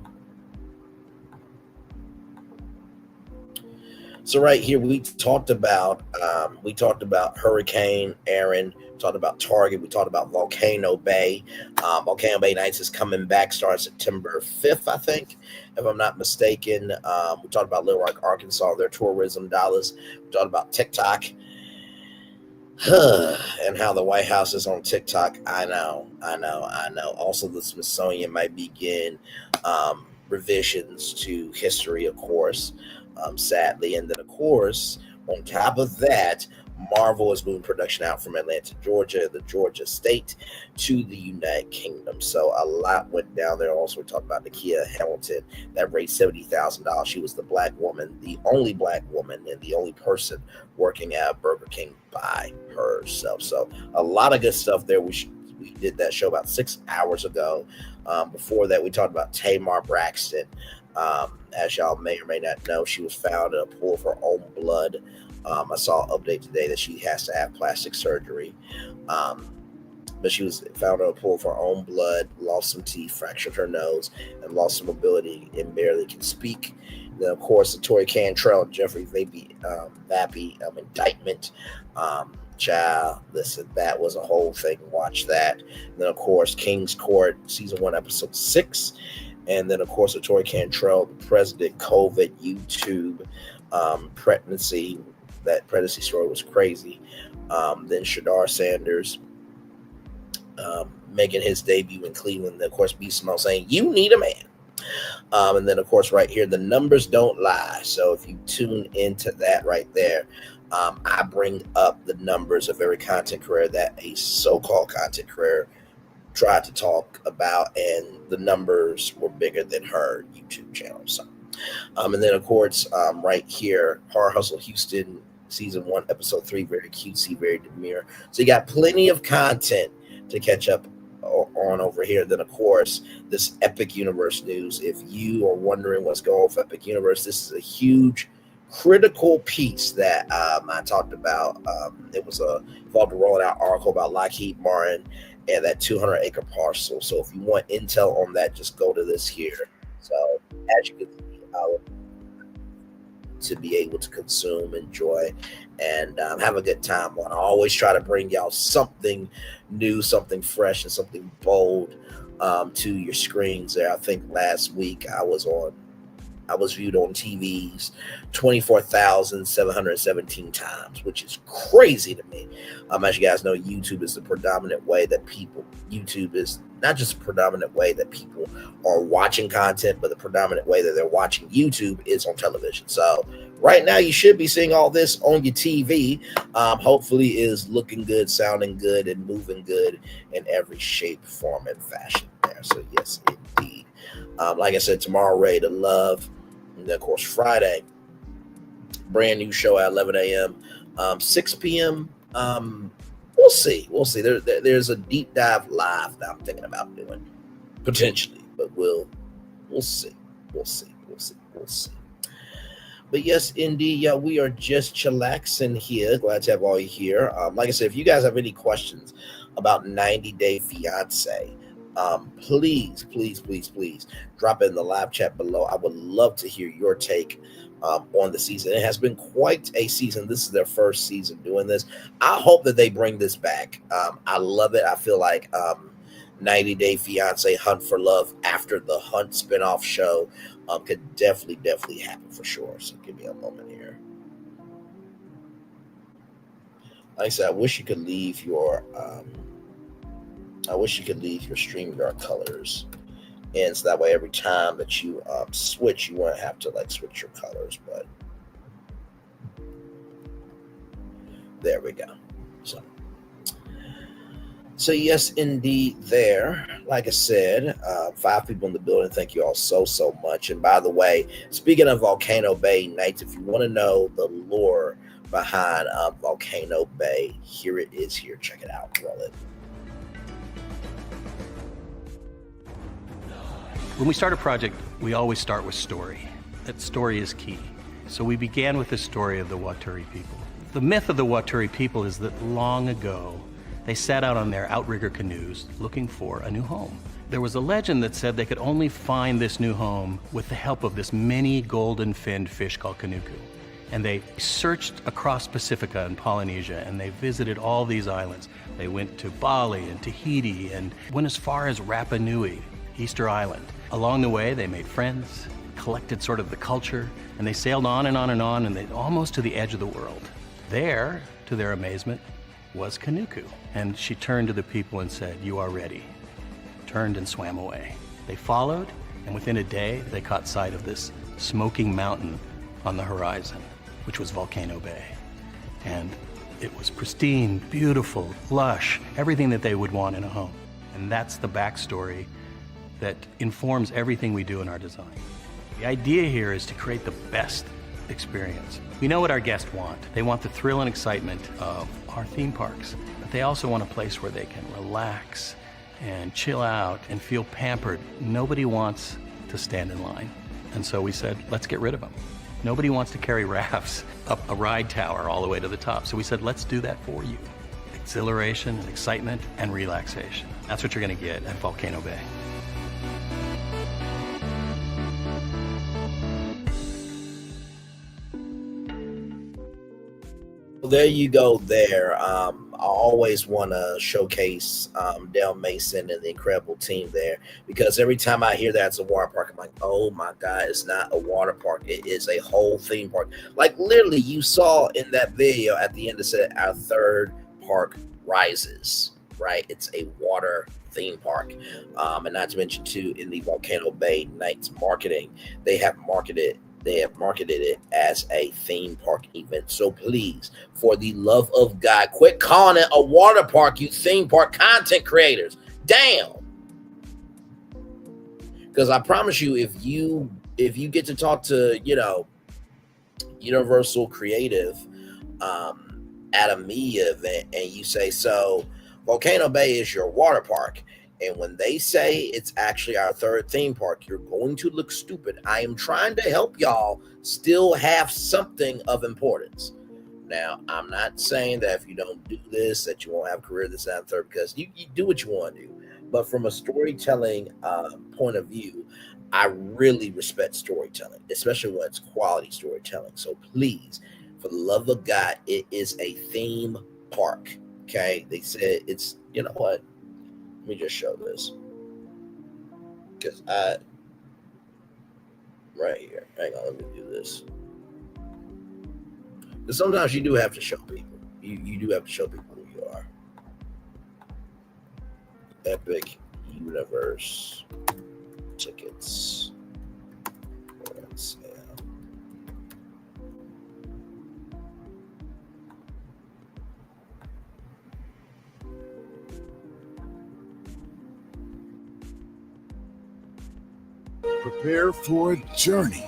So right here, we talked about Hurricane Aaron, talked about Target, we talked about Volcano Bay. Volcano Bay Nights is coming back starting September 5th, I think, if I'm not mistaken. We talked about Little Rock, Arkansas, their tourism dollars. We talked about TikTok and how the White House is on TikTok. I know. Also, the Smithsonian might begin revisions to history, of course. Sadly. And then, of course, on top of that, Marvel is moving production out from Atlanta, Georgia, the Georgia state, to the United Kingdom. So a lot went down there. Also, we talked about Nakia Hamilton that raised $70,000. She was the black woman, the only black woman, and the only person working at Burger King by herself. So a lot of good stuff there. We did that show about 6 hours ago. Before that, we talked about Tamar Braxton. As y'all may or may not know, she was found in a pool of her own blood. I saw an update today that she has to have plastic surgery. But she was found in a pool of her own blood, lost some teeth, fractured her nose, and lost some mobility and barely can speak. And then, of course, the Tory Cantrell and Jeffrey Vappy indictment. Child, listen, that was a whole thing. Watch that. And then, of course, King's Court, season 1, episode 6. And then, of course, the Tory Cantrell, the president, COVID, YouTube, pregnancy. That pregnancy story was crazy. Then Shadar Sanders making his debut in Cleveland. Then, of course, B. Simone saying, "You need a man." And then, of course, right here, the numbers don't lie. So if you tune into that right there, I bring up the numbers of every content creator that a so-called content creator tried to talk about, and the numbers were bigger than her YouTube channel. So, and then, of course, right here, Horror Hustle Houston, season 1, episode 3, very cutesy, very demure. So you got plenty of content to catch up on over here. Then, of course, this Epic Universe news. If you are wondering what's going on with Epic Universe, this is a huge critical piece that I talked about. It was involved a rolling out article about Lockheed Martin and that 200-acre parcel. So if you want intel on that, just go to this here. So as you can see, to be able to consume, enjoy, and have a good time on. I always try to bring y'all something new, something fresh, and something bold to your screens there. I think last week I was on I was viewed on TVs 24,717 times, which is crazy to me. As you guys know, YouTube is the predominant way that YouTube is not just the predominant way that people are watching content, but the predominant way that they're watching YouTube is on television. So right now you should be seeing all this on your TV. Hopefully is looking good, sounding good, and moving good in every shape, form, and fashion there. So yes, indeed. Like I said, tomorrow, Ready to Love. And then, of course, Friday, brand new show at 11 a.m., 6 p.m. We'll see. There's a deep dive live that I'm thinking about doing, potentially, but we'll see. We'll see. But yes, indeed, yeah, we are just chillaxing here. Glad to have all you here. Like I said, if you guys have any questions about 90 Day Fiance, please drop it in the live chat below. I would love to hear your take on the season. It has been quite a season. This is their first season doing this. I hope that they bring this back. I love it. I feel like 90 Day Fiance Hunt for Love after the Hunt spinoff show could definitely happen for sure. So give me a moment here. Like I said, I wish you could leave your StreamYard colors, and so that way every time that you switch, you won't have to like switch your colors. But there we go. So yes, indeed, there. Like I said, 5 people in the building. Thank you all so much. And by the way, speaking of Volcano Bay nights, if you want to know the lore behind Volcano Bay, here it is. Here, check it out. Roll it. When we start a project, we always start with story. That story is key. So we began with the story of the Waturi people. The myth of the Waturi people is that long ago, they set out on their outrigger canoes looking for a new home. There was a legend that said they could only find this new home with the help of this mini golden-finned fish called kanuku. And they searched across Pacifica and Polynesia, and they visited all these islands. They went to Bali and Tahiti and went as far as Rapa Nui, Easter Island. Along the way, they made friends, collected sort of the culture, and they sailed on and on and on, and they almost to the edge of the world. There, to their amazement, was Kanuku. And she turned to the people and said, "You are ready." Turned and swam away. They followed, and within a day, they caught sight of this smoking mountain on the horizon, which was Volcano Bay. And it was pristine, beautiful, lush, everything that they would want in a home. And that's the backstory that informs everything we do in our design. The idea here is to create the best experience. We know what our guests want. They want the thrill and excitement of our theme parks, but they also want a place where they can relax and chill out and feel pampered. Nobody wants to stand in line. And so we said, let's get rid of them. Nobody wants to carry rafts up a ride tower all the way to the top. So we said, let's do that for you. Exhilaration and excitement and relaxation. That's what you're gonna get at Volcano Bay. There you go there. I always want to showcase Del Mason and the incredible team there, because every time I hear that's a water park, I'm like, oh my God, it's not a water park. It is a whole theme park. Like literally you saw in that video at the end, it said our third park rises, right? It's a water theme park. And not to mention too, in the Volcano Bay Nights marketing, they have marketed it as a theme park event. So please, for the love of God, quit calling it a water park, you theme park content creators. Damn. Because I promise you, if you get to talk to, Universal Creative at a media event and you say, so Volcano Bay is your water park, and when they say it's actually our third theme park, you're going to look stupid. I am trying to help y'all still have something of importance. Now, I'm not saying that if you don't do this, that you won't have a career this, that, and third, because you do what you want to do. But from a storytelling point of view, I really respect storytelling, especially when it's quality storytelling. So please, for the love of God, it is a theme park, okay? They said it's, you know what? Let me just show this, because right here. Hang on, let me do this. Because sometimes you do have to show people. You do have to show people who you are. Epic Universe tickets. Prepare for a journey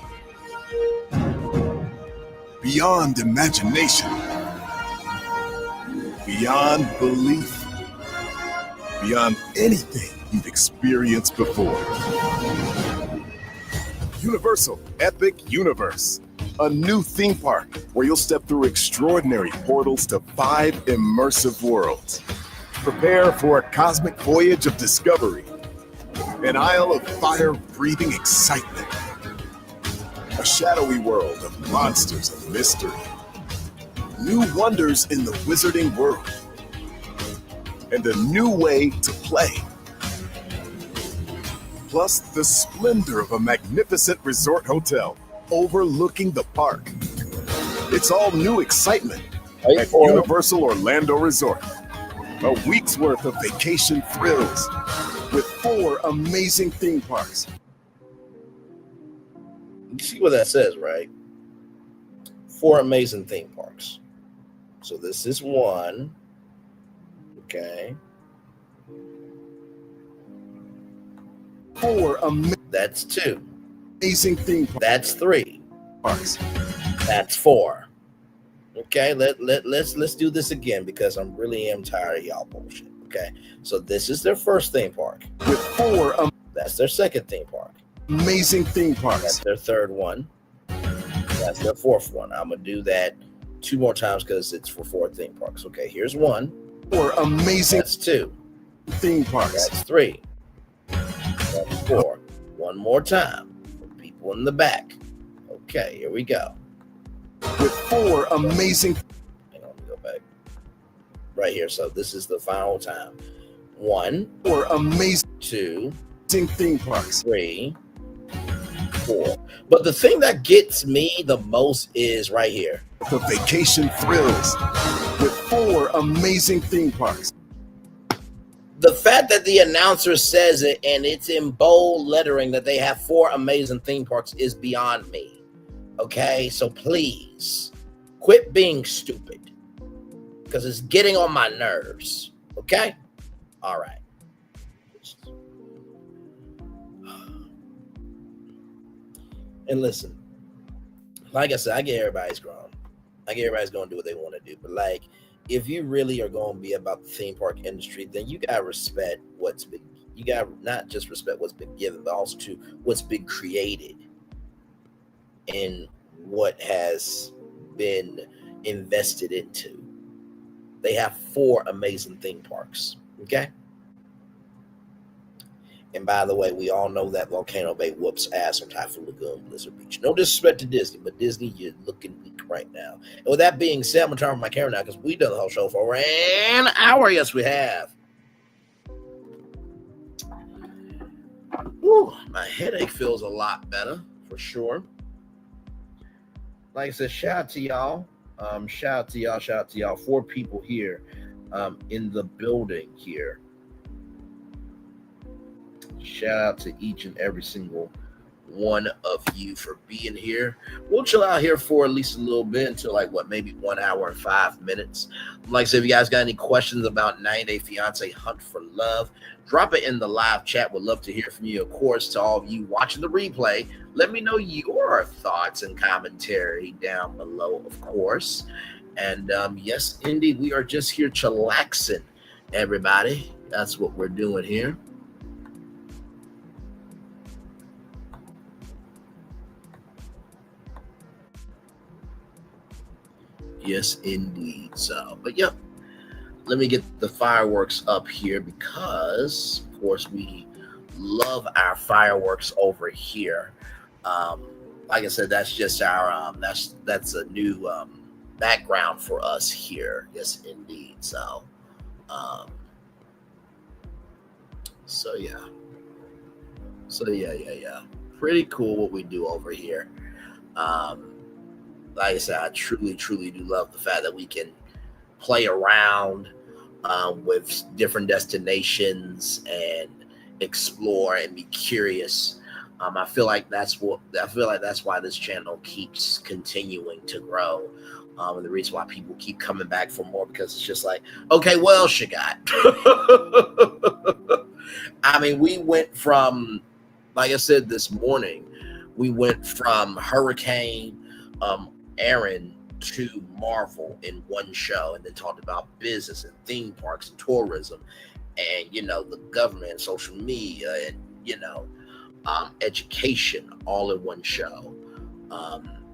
beyond imagination, beyond belief, beyond anything you've experienced before. Universal Epic Universe, a new theme park where you'll step through extraordinary portals to 5 immersive worlds. Prepare for a cosmic voyage of discovery, an isle of fire-breathing excitement, a shadowy world of monsters and mystery, new wonders in the wizarding world, and a new way to play. Plus the splendor of a magnificent resort hotel overlooking the park. It's all new excitement at Universal Orlando Resort. A week's worth of vacation thrills with 4 amazing theme parks. You see what that says, right? 4 amazing theme parks. So this is 1. Okay. 4 That's 2. Amazing theme parks. That's 3 parks. That's 4. Okay, let's do this again because I really am tired of y'all bullshit. Okay, so this is their first theme park. With 4 That's their second theme park. Amazing theme parks. That's their third one. That's their fourth one. I'm gonna do that 2 more times because it's for 4 theme parks. Okay, here's 1. 4 amazing. That's 2 theme parks. That's 3. That's 4. 1 more time for people in the back. Okay, here we go. With 4 amazing. Hang on, let me go back. Right here. So this is the final time. 1. 4 amazing. 2. Theme parks. 3. 4. But the thing that gets me the most is right here. The vacation thrills with 4 amazing theme parks. The fact that the announcer says it and it's in bold lettering that they have 4 amazing theme parks is beyond me. Okay, so please quit being stupid because it's getting on my nerves. Okay, all right. And listen, like I said, I get everybody's grown. I get everybody's going to do what they want to do. But like, if you really are going to be about the theme park industry, then you got to respect what's been, you got to not just respect what's been given, but also to what's been created and what has been invested into. They have 4 amazing theme parks. Okay. And by the way, we all know that Volcano Bay whoops ass on Typhoon Lagoon, Blizzard Beach. No disrespect to Disney, but Disney, you're looking weak right now. And with that being said, I'm going to turn on my camera now because we've done the whole show for over an hour. Yes, we have. Whew, my headache feels a lot better, for sure. Like I said, shout out to y'all. Shout out to y'all. 4 people here in the building here. Shout out to each and every single one of you for being here. We'll chill out here for at least a little bit until like maybe 1 hour and 5 minutes. Like I said, if you guys got any questions about 90 Day Fiance Hunt for Love, drop it in the live chat. Would love to hear from you. Of course, to all of you watching the replay, let me know your thoughts and commentary down below, of course. And yes, indeed, we are just here chillaxing, everybody. That's what we're doing here. Yes, indeed. So, but yep, let me get the fireworks up here because, of course, we love our fireworks over here. Like I said, that's just our that's a new background for us here. Yes, indeed. So, yeah. So yeah. pretty cool what we do over here. Like I said, I truly do love the fact that we can play around with different destinations and explore and be curious. I feel like that's why this channel keeps continuing to grow. And the reason why people keep coming back for more, because it's just like, okay, what else you got? I mean, we went from, like I said this morning, we went from Hurricane Aaron to Marvel in one show, and then talked about business and theme parks and tourism and, you know, the government and social media and, you know, education all in one show.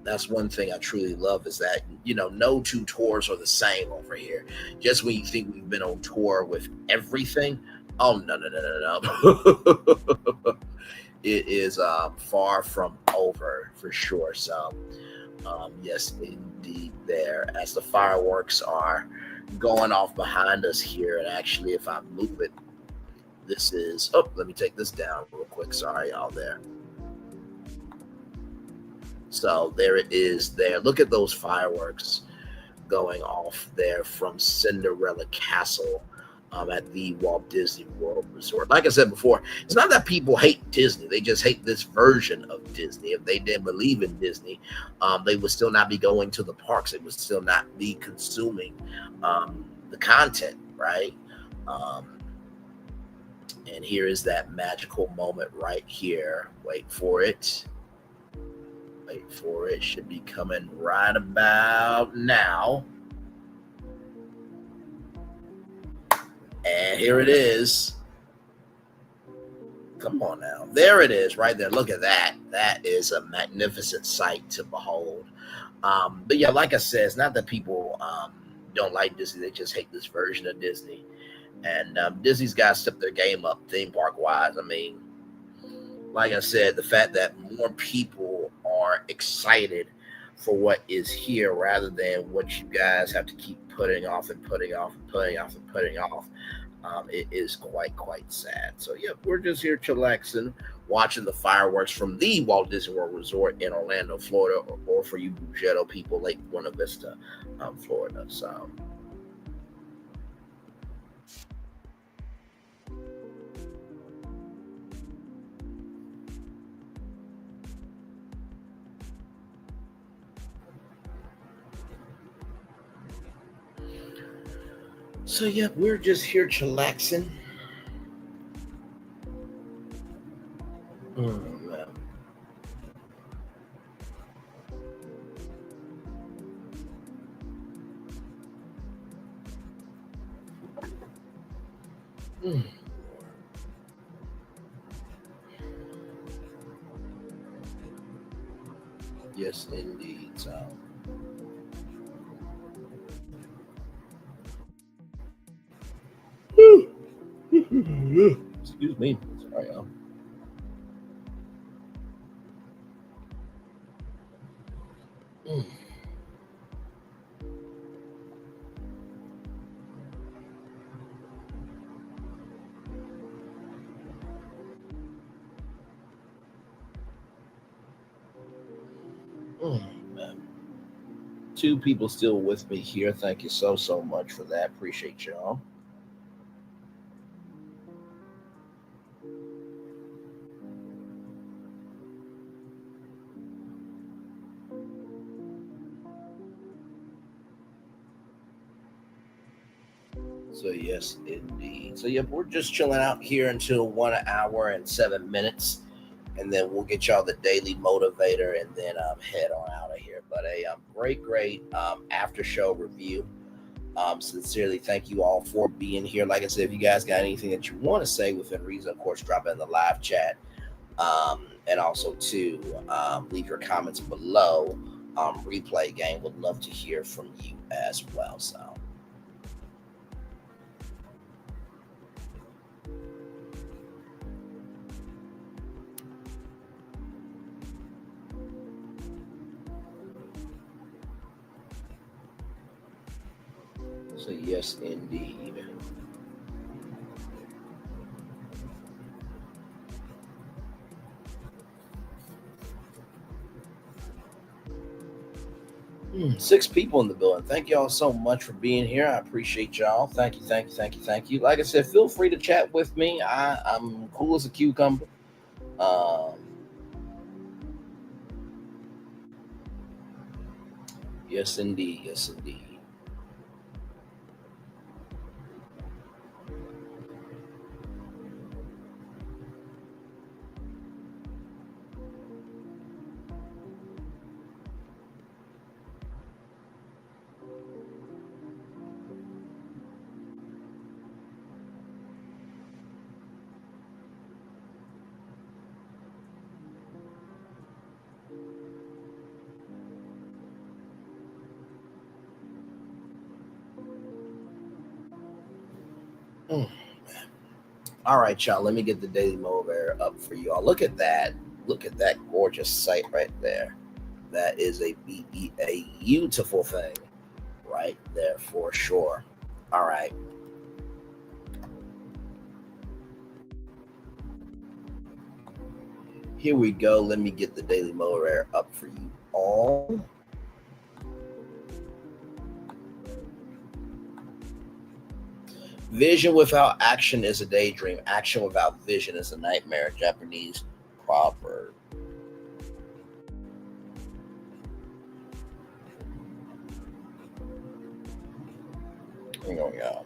That's one thing I truly love, is that, you know, no two tours are the same over here. Just when you think we've been on tour with everything, oh, no. It is far from over for sure. So, yes, indeed, there, as the fireworks are going off behind us here. And actually, if I move it, this is, oh, let me take this down real quick. Sorry, y'all there. So there it is there. Look at those fireworks going off there from Cinderella Castle at the Walt Disney World Resort. Like I said before, it's not that people hate Disney. They just hate this version of Disney. If they didn't believe in Disney, they would still not be going to the parks. They would still not be consuming the content, right? And here is that magical moment right here. Wait for it. Wait for it. Should be coming right about now. And here it is. Come on now. There it is right there. Look at that. That is a magnificent sight to behold. But yeah, like I said, it's not that people don't like Disney. They just hate this version of Disney. And Disney's got to step their game up theme park wise. I mean, like I said, the fact that more people are excited for what is here rather than what you guys have to keep putting off and putting off and putting off and putting off, it is quite sad. So yeah, we're just here chillaxing, watching the fireworks from the Walt Disney World Resort in Orlando, Florida, or for you Bugetto people, Lake Buena Vista, Florida. So yeah, we're just here chillaxing. Man. Yes, indeed. So. Excuse me. Sorry, y'all. Man. 2 people still with me here. Thank you so much for that. Appreciate y'all. So yes, indeed. So yeah, we're just chilling out here until 1 hour and 7 minutes, and then we'll get y'all the daily motivator, and then head on out of here. But a great after show review. Sincerely, thank you all for being here. Like I said, if you guys got anything that you want to say within reason, of course, drop it in the live chat, and also to leave your comments below. Replay game, would love to hear from you as well. So yes, indeed. 6 people in the building. Thank y'all so much for being here. I appreciate y'all. Thank you. Like I said, feel free to chat with me. I'm cool as a cucumber. Yes, indeed. All right, y'all. Let me get the Daily Motivator up for y'all. Look at that. Look at that gorgeous site right there. That is a beautiful thing right there for sure. All right. Here we go. Let me get the Daily Motivator up for you all. Vision without action is a daydream. Action without vision is a nightmare. Japanese proverb. Hang on, y'all.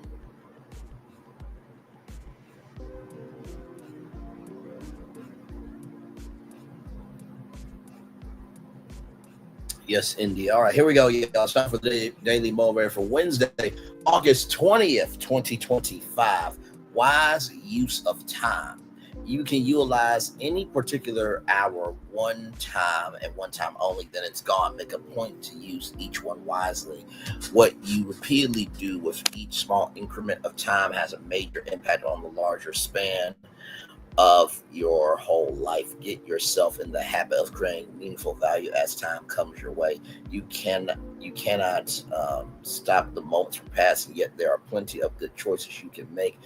Yes, indeed. All right, here we go. Yeah, it's time for the Daily Motivator for Wednesday, August 20th, 2025. Wise use of time. You can utilize any particular hour one time and one time only, then it's gone. Make a point to use each one wisely. What you repeatedly do with each small increment of time has a major impact on the larger span of your whole life. Get yourself in the habit of creating meaningful value as time comes your way. You cannot stop the moments from passing, yet there are plenty of good choices you can make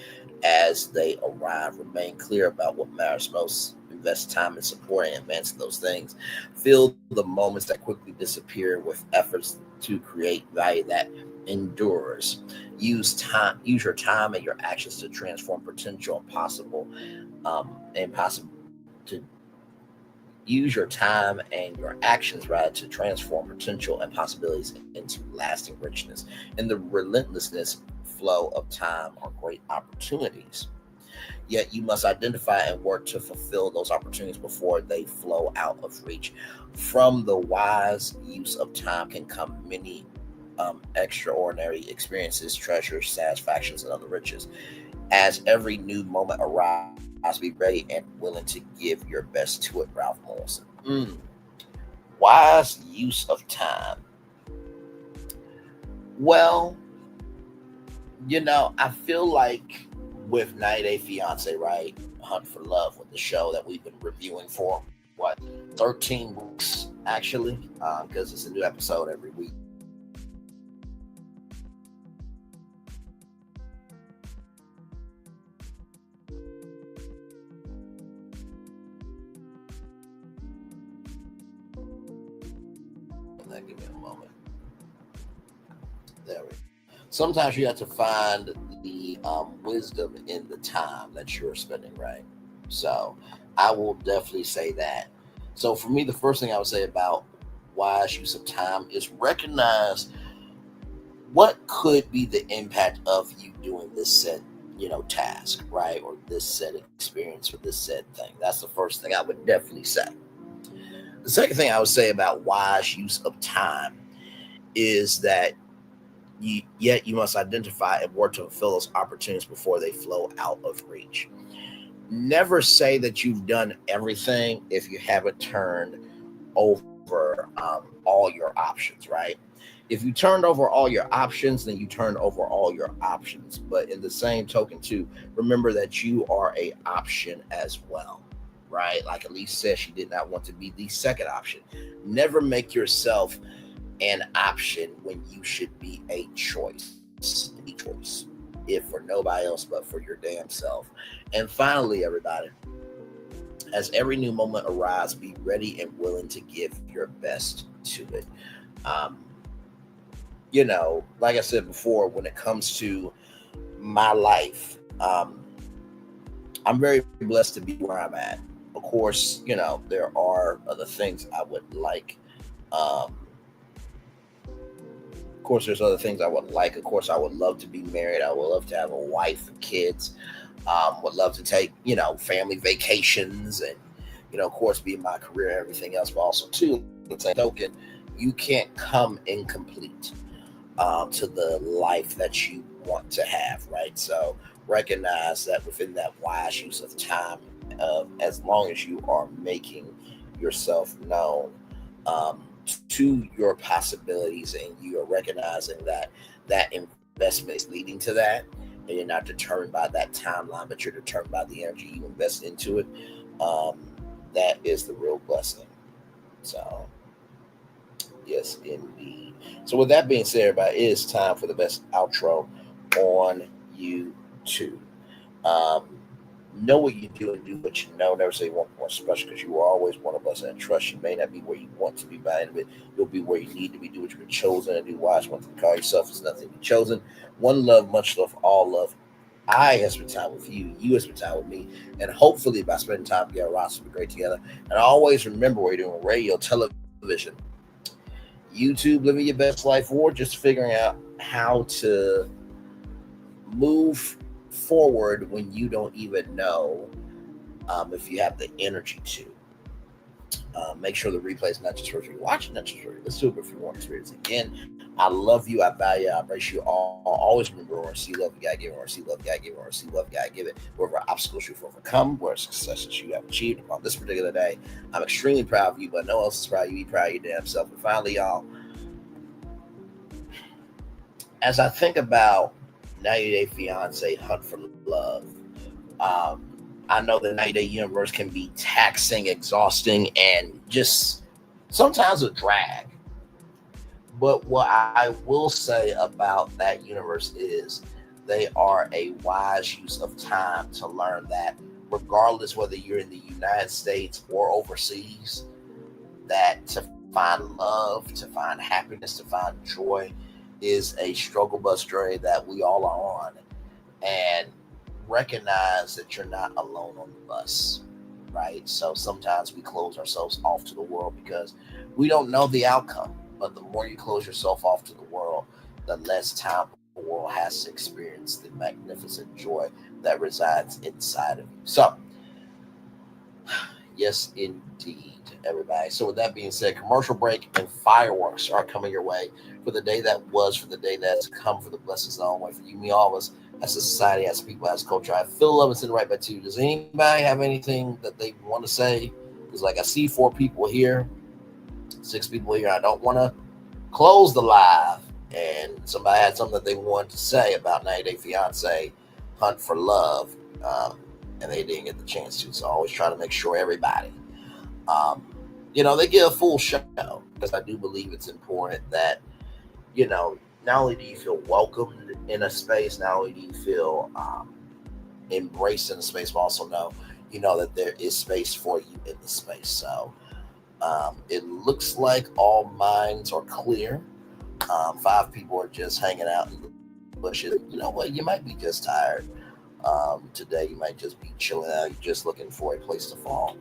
as they arrive. Remain clear about what matters most. Invest time in supporting and advancing those things. Fill the moments that quickly disappear with efforts to create value that endures. Use your time and your actions to transform potential use your time and your actions to transform potential and possibilities into lasting richness. In the relentlessness flow of time are great opportunities. Yet you must identify and work to fulfill those opportunities before they flow out of reach. From the wise use of time can come many extraordinary experiences, treasures, satisfactions, and other riches. As every new moment arrives, be ready and willing to give your best to it. Ralph Morrison. Wise use of time. Well, I feel like with 90 Day Fiance, right? Hunt for Love, with the show that we've been reviewing for 13 weeks actually, because it's a new episode every week. Give me a moment. There we go. Sometimes you have to find the wisdom in the time that you're spending, right? So I will definitely say that. So for me, the first thing I would say about wise use of time is recognize what could be the impact of you doing this said, task, right? Or this said experience or this said thing. That's the first thing I would definitely say. The second thing I would say about wise use of time is that you must identify and work to fulfill those opportunities before they flow out of reach. Never say that you've done everything if you haven't turned over all your options, right? If you turned over all your options, then you turned over all your options. But in the same token, too, remember that you are an option as well. Right? Like Elise said, she did not want to be the second option. Never make yourself an option when you should be a choice. If for nobody else but for your damn self. And finally, everybody, as every new moment arrives, be ready and willing to give your best to it. like I said before, when it comes to my life, I'm very blessed to be where I'm at. Of course, there are other things I would like. Of course, there's other things I would like. Of course, I would love to be married. I would love to have a wife and kids. Would love to take, family vacations and, of course, be in my career and everything else. But also, too, it's a token, you can't come incomplete to the life that you want to have, right? So recognize that within that wise use of time, as long as you are making yourself known to your possibilities, and you are recognizing that that investment is leading to that, and you're not determined by that timeline, but you're determined by the energy you invest into it, that is the real blessing. So, yes, indeed. So with that being said, everybody, it is time for the best outro on YouTube. Know what you do and do what you know. Never say one more special, because you are always one of us, and trust you may not be where you want to be by the end of it. You'll be where you need to be. Do what you've been chosen and do wise. One thing to call yourself is nothing to be chosen. One love, much love, all love. I have spent time with you. You have spent time with me. And hopefully by spending time together, our lives will be great together. And always remember, we're doing radio, television, YouTube, living your best life, or just figuring out how to move forward when you don't even know if you have the energy to. Make sure the replay is not just for you watching, not just for you listen to, but if you want to experience it again. I love you, I value you, I embrace you all. Always remember, or see love, you gotta give it, or see love, you gotta give it, or see love, you gotta give it. Wherever obstacles you've overcome, where successes you have achieved on this particular day, I'm extremely proud of you, but no one else is proud of you. Be proud of your damn self. And finally, y'all, as I think about 90-Day Fiance Hunt for Love, I know the 90-Day universe can be taxing, exhausting, and just sometimes a drag. But what I will say about that universe is they are a wise use of time to learn that regardless whether you're in the United States or overseas, that to find love, to find happiness, to find joy is a struggle bus journey that we all are on. And recognize that you're not alone on the bus, right? So sometimes we close ourselves off to the world because we don't know the outcome. But the more you close yourself off to the world, the less time the world has to experience the magnificent joy that resides inside of you. So, yes, indeed, everybody. So with that being said, commercial break and fireworks are coming your way for the day that was, for the day that's come, for the blessings that are on the way for you, me, all of us, as a society, as people, as culture. I feel love and sitting right back to you. Does anybody have anything that they want to say? Because like I see 4 people here, 6 people here. I don't want to close the live, and somebody had something that they wanted to say about 90-Day Fiance Hunt for Love, and they didn't get the chance to. So I always try to make sure everybody, they get a full show, because I do believe it's important that, not only do you feel welcomed in a space, not only do you feel embraced in a space, but also know that there is space for you in the space. So it looks like all minds are clear. 5 people are just hanging out in the bushes. You know what? You might be just tired today. You might just be chilling out. You're just looking for a place to fall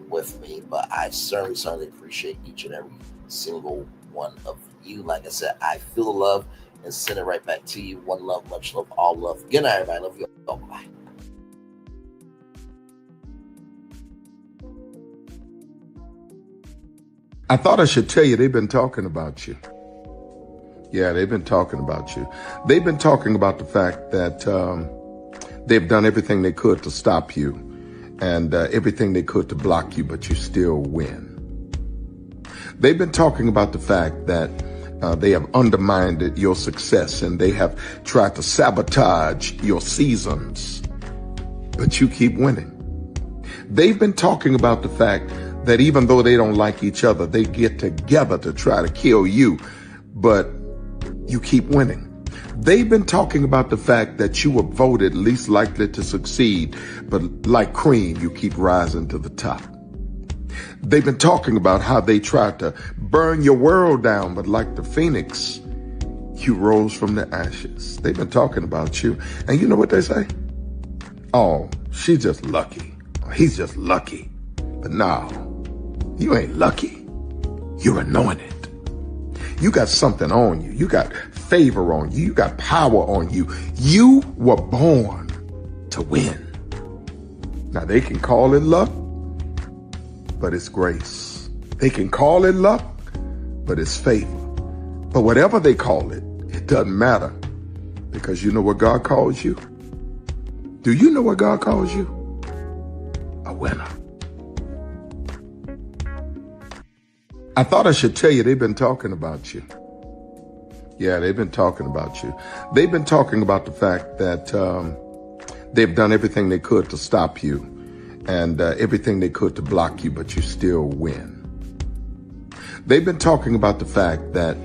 with me. But I certainly appreciate each and every single one of you. Like I said, I feel the love and send it right back to you. One love, much love, all love. Good night, everybody. Love you all. Bye. I thought I should tell you, they've been talking about you. Yeah, they've been talking about you. They've been talking about the fact that they've done everything they could to stop you and everything they could to block you, but you still win. They've been talking about the fact that they have undermined your success and they have tried to sabotage your seasons, but you keep winning. They've been talking about the fact that even though they don't like each other, they get together to try to kill you, but you keep winning. They've been talking about the fact that you were voted least likely to succeed, but like cream, you keep rising to the top. They've been talking about how they tried to burn your world down, but like the phoenix, You rose from the ashes. They've been talking about you. And you know what they say? Oh, she's just lucky. He's just lucky. But no, you ain't lucky. You're anointed. You got something on you. You got favor on you. You got power on you. You were born to win. Now they can call it luck, but it's grace. They can call it luck, but it's favor. But whatever they call it, it doesn't matter, because you know what God calls you? Do you know what God calls you? A winner. I thought I should tell you they've been talking about you. Yeah, they've been talking about you. They've been talking about the fact that they've done everything they could to stop you and everything they could to block you, but you still win. They've been talking about the fact that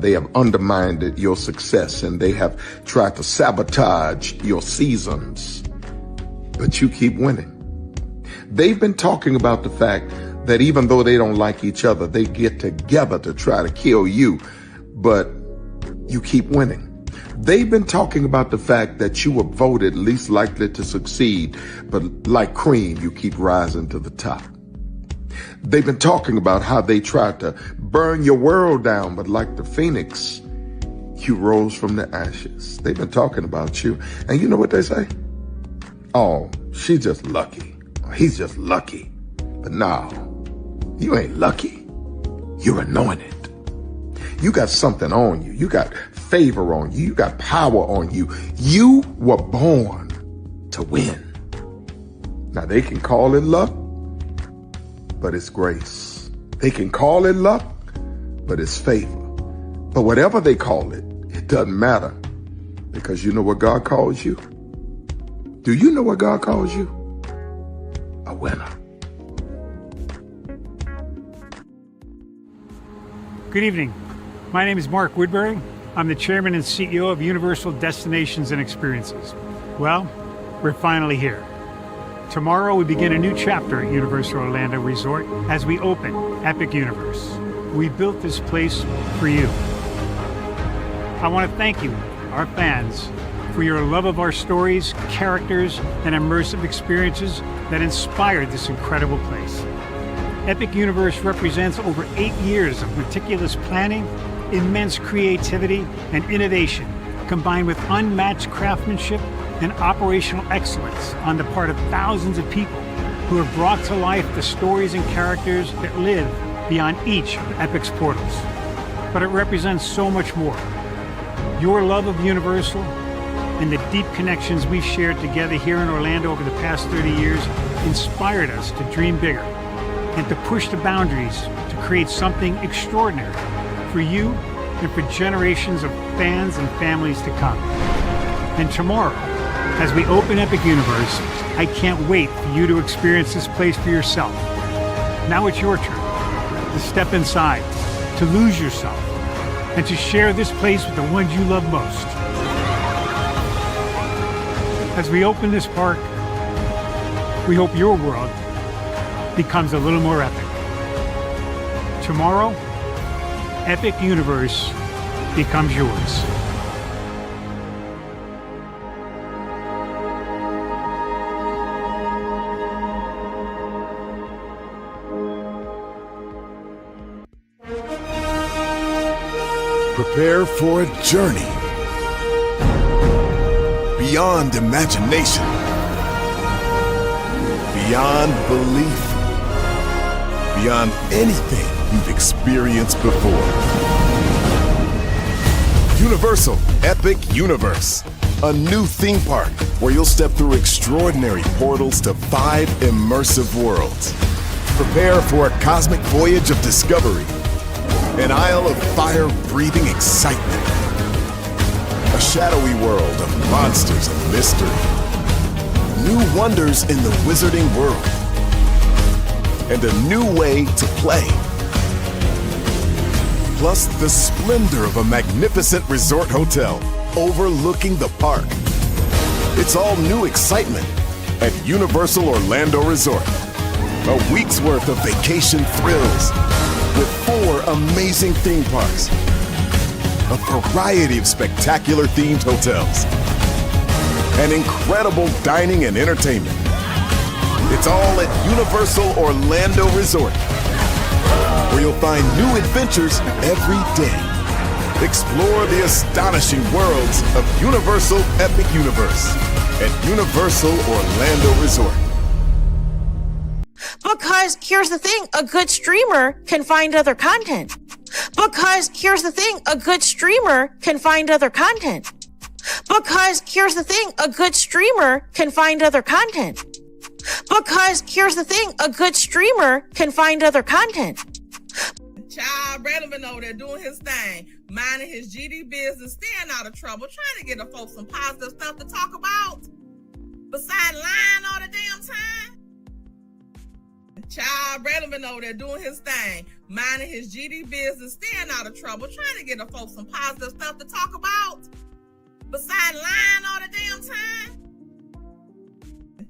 they have undermined your success and they have tried to sabotage your seasons, but you keep winning. They've been talking about the fact that even though they don't like each other, they get together to try to kill you, but you keep winning. They've been talking about the fact that you were voted least likely to succeed, but like cream, you keep rising to the top. They've been talking about how they tried to burn your world down, but like the phoenix, you rose from the ashes. They've been talking about you. And you know what they say? Oh, she's just lucky. He's just lucky. But no, you ain't lucky. You're anointed. You got something on you. You got favor on you. You got power on you. You were born to win. Now they can call it luck, but it's grace. They can call it luck, but it's favor. But whatever they call it, it doesn't matter, because you know what God calls you? Do you know what God calls you? A winner. Good evening. My name is Mark Woodbury. I'm the chairman and CEO of Universal Destinations and Experiences. Well, we're finally here. Tomorrow we begin a new chapter at Universal Orlando Resort as we open Epic Universe. We built this place for you. I want to thank you, our fans, for your love of our stories, characters, and immersive experiences that inspired this incredible place. Epic Universe represents over 8 years of meticulous planning, immense creativity, and innovation, combined with unmatched craftsmanship and operational excellence on the part of thousands of people who have brought to life the stories and characters that live beyond each of Epic's portals. But it represents so much more. Your love of Universal and the deep connections we've shared together here in Orlando over the past 30 years inspired us to dream bigger and to push the boundaries to create something extraordinary for you and for generations of fans and families to come. And tomorrow, as we open Epic Universe, I can't wait for you to experience this place for yourself. Now it's your turn to step inside, to lose yourself, and to share this place with the ones you love most. As we open this park, we hope your world becomes a little more epic. Tomorrow, Epic Universe becomes yours. Prepare for a journey beyond imagination, beyond belief, beyond anything you've experienced before. Universal Epic Universe, a new theme park where you'll step through extraordinary portals to 5 immersive worlds. Prepare for a cosmic voyage of discovery, an isle of fire-breathing excitement, a shadowy world of monsters and mystery, new wonders in the wizarding world, and a new way to play. Plus the splendor of a magnificent resort hotel overlooking the park. It's all new excitement at Universal Orlando Resort. A week's worth of vacation thrills with 4 amazing theme parks, a variety of spectacular themed hotels, and incredible dining and entertainment. It's all at Universal Orlando Resort, where you'll find new adventures every day. Explore the astonishing worlds of Universal Epic Universe at Universal Orlando Resort. Because here's the thing, a good streamer can find other content. Because here's the thing, a good streamer can find other content. Because here's the thing, a good streamer can find other content. Because here's the thing, a good streamer can find other content. Child Brandon been over there doing his thing, minding his GD business, staying out of trouble, trying to get the folks some positive stuff to talk about. Besides lying all the damn time. Child Brandon been over there doing his thing, minding his GD business, staying out of trouble, trying to get the folks some positive stuff to talk about. Besides lying all the damn time.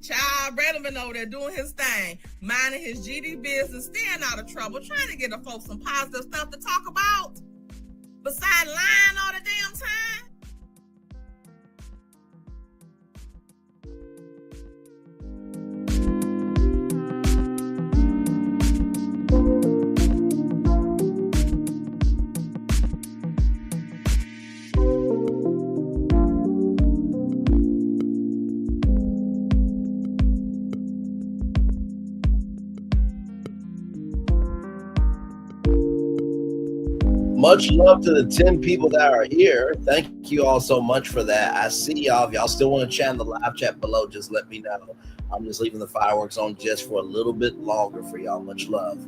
Child Brandon been over there doing his thing, minding his GD business, staying out of trouble, trying to get the folks some positive stuff to talk about. Besides lying all the damn time. Much love to the 10 people that are here. Thank you all so much for that. I see y'all. If y'all still want to chat in the live chat below, just let me know. I'm just leaving the fireworks on just for a little bit longer for y'all. Much love.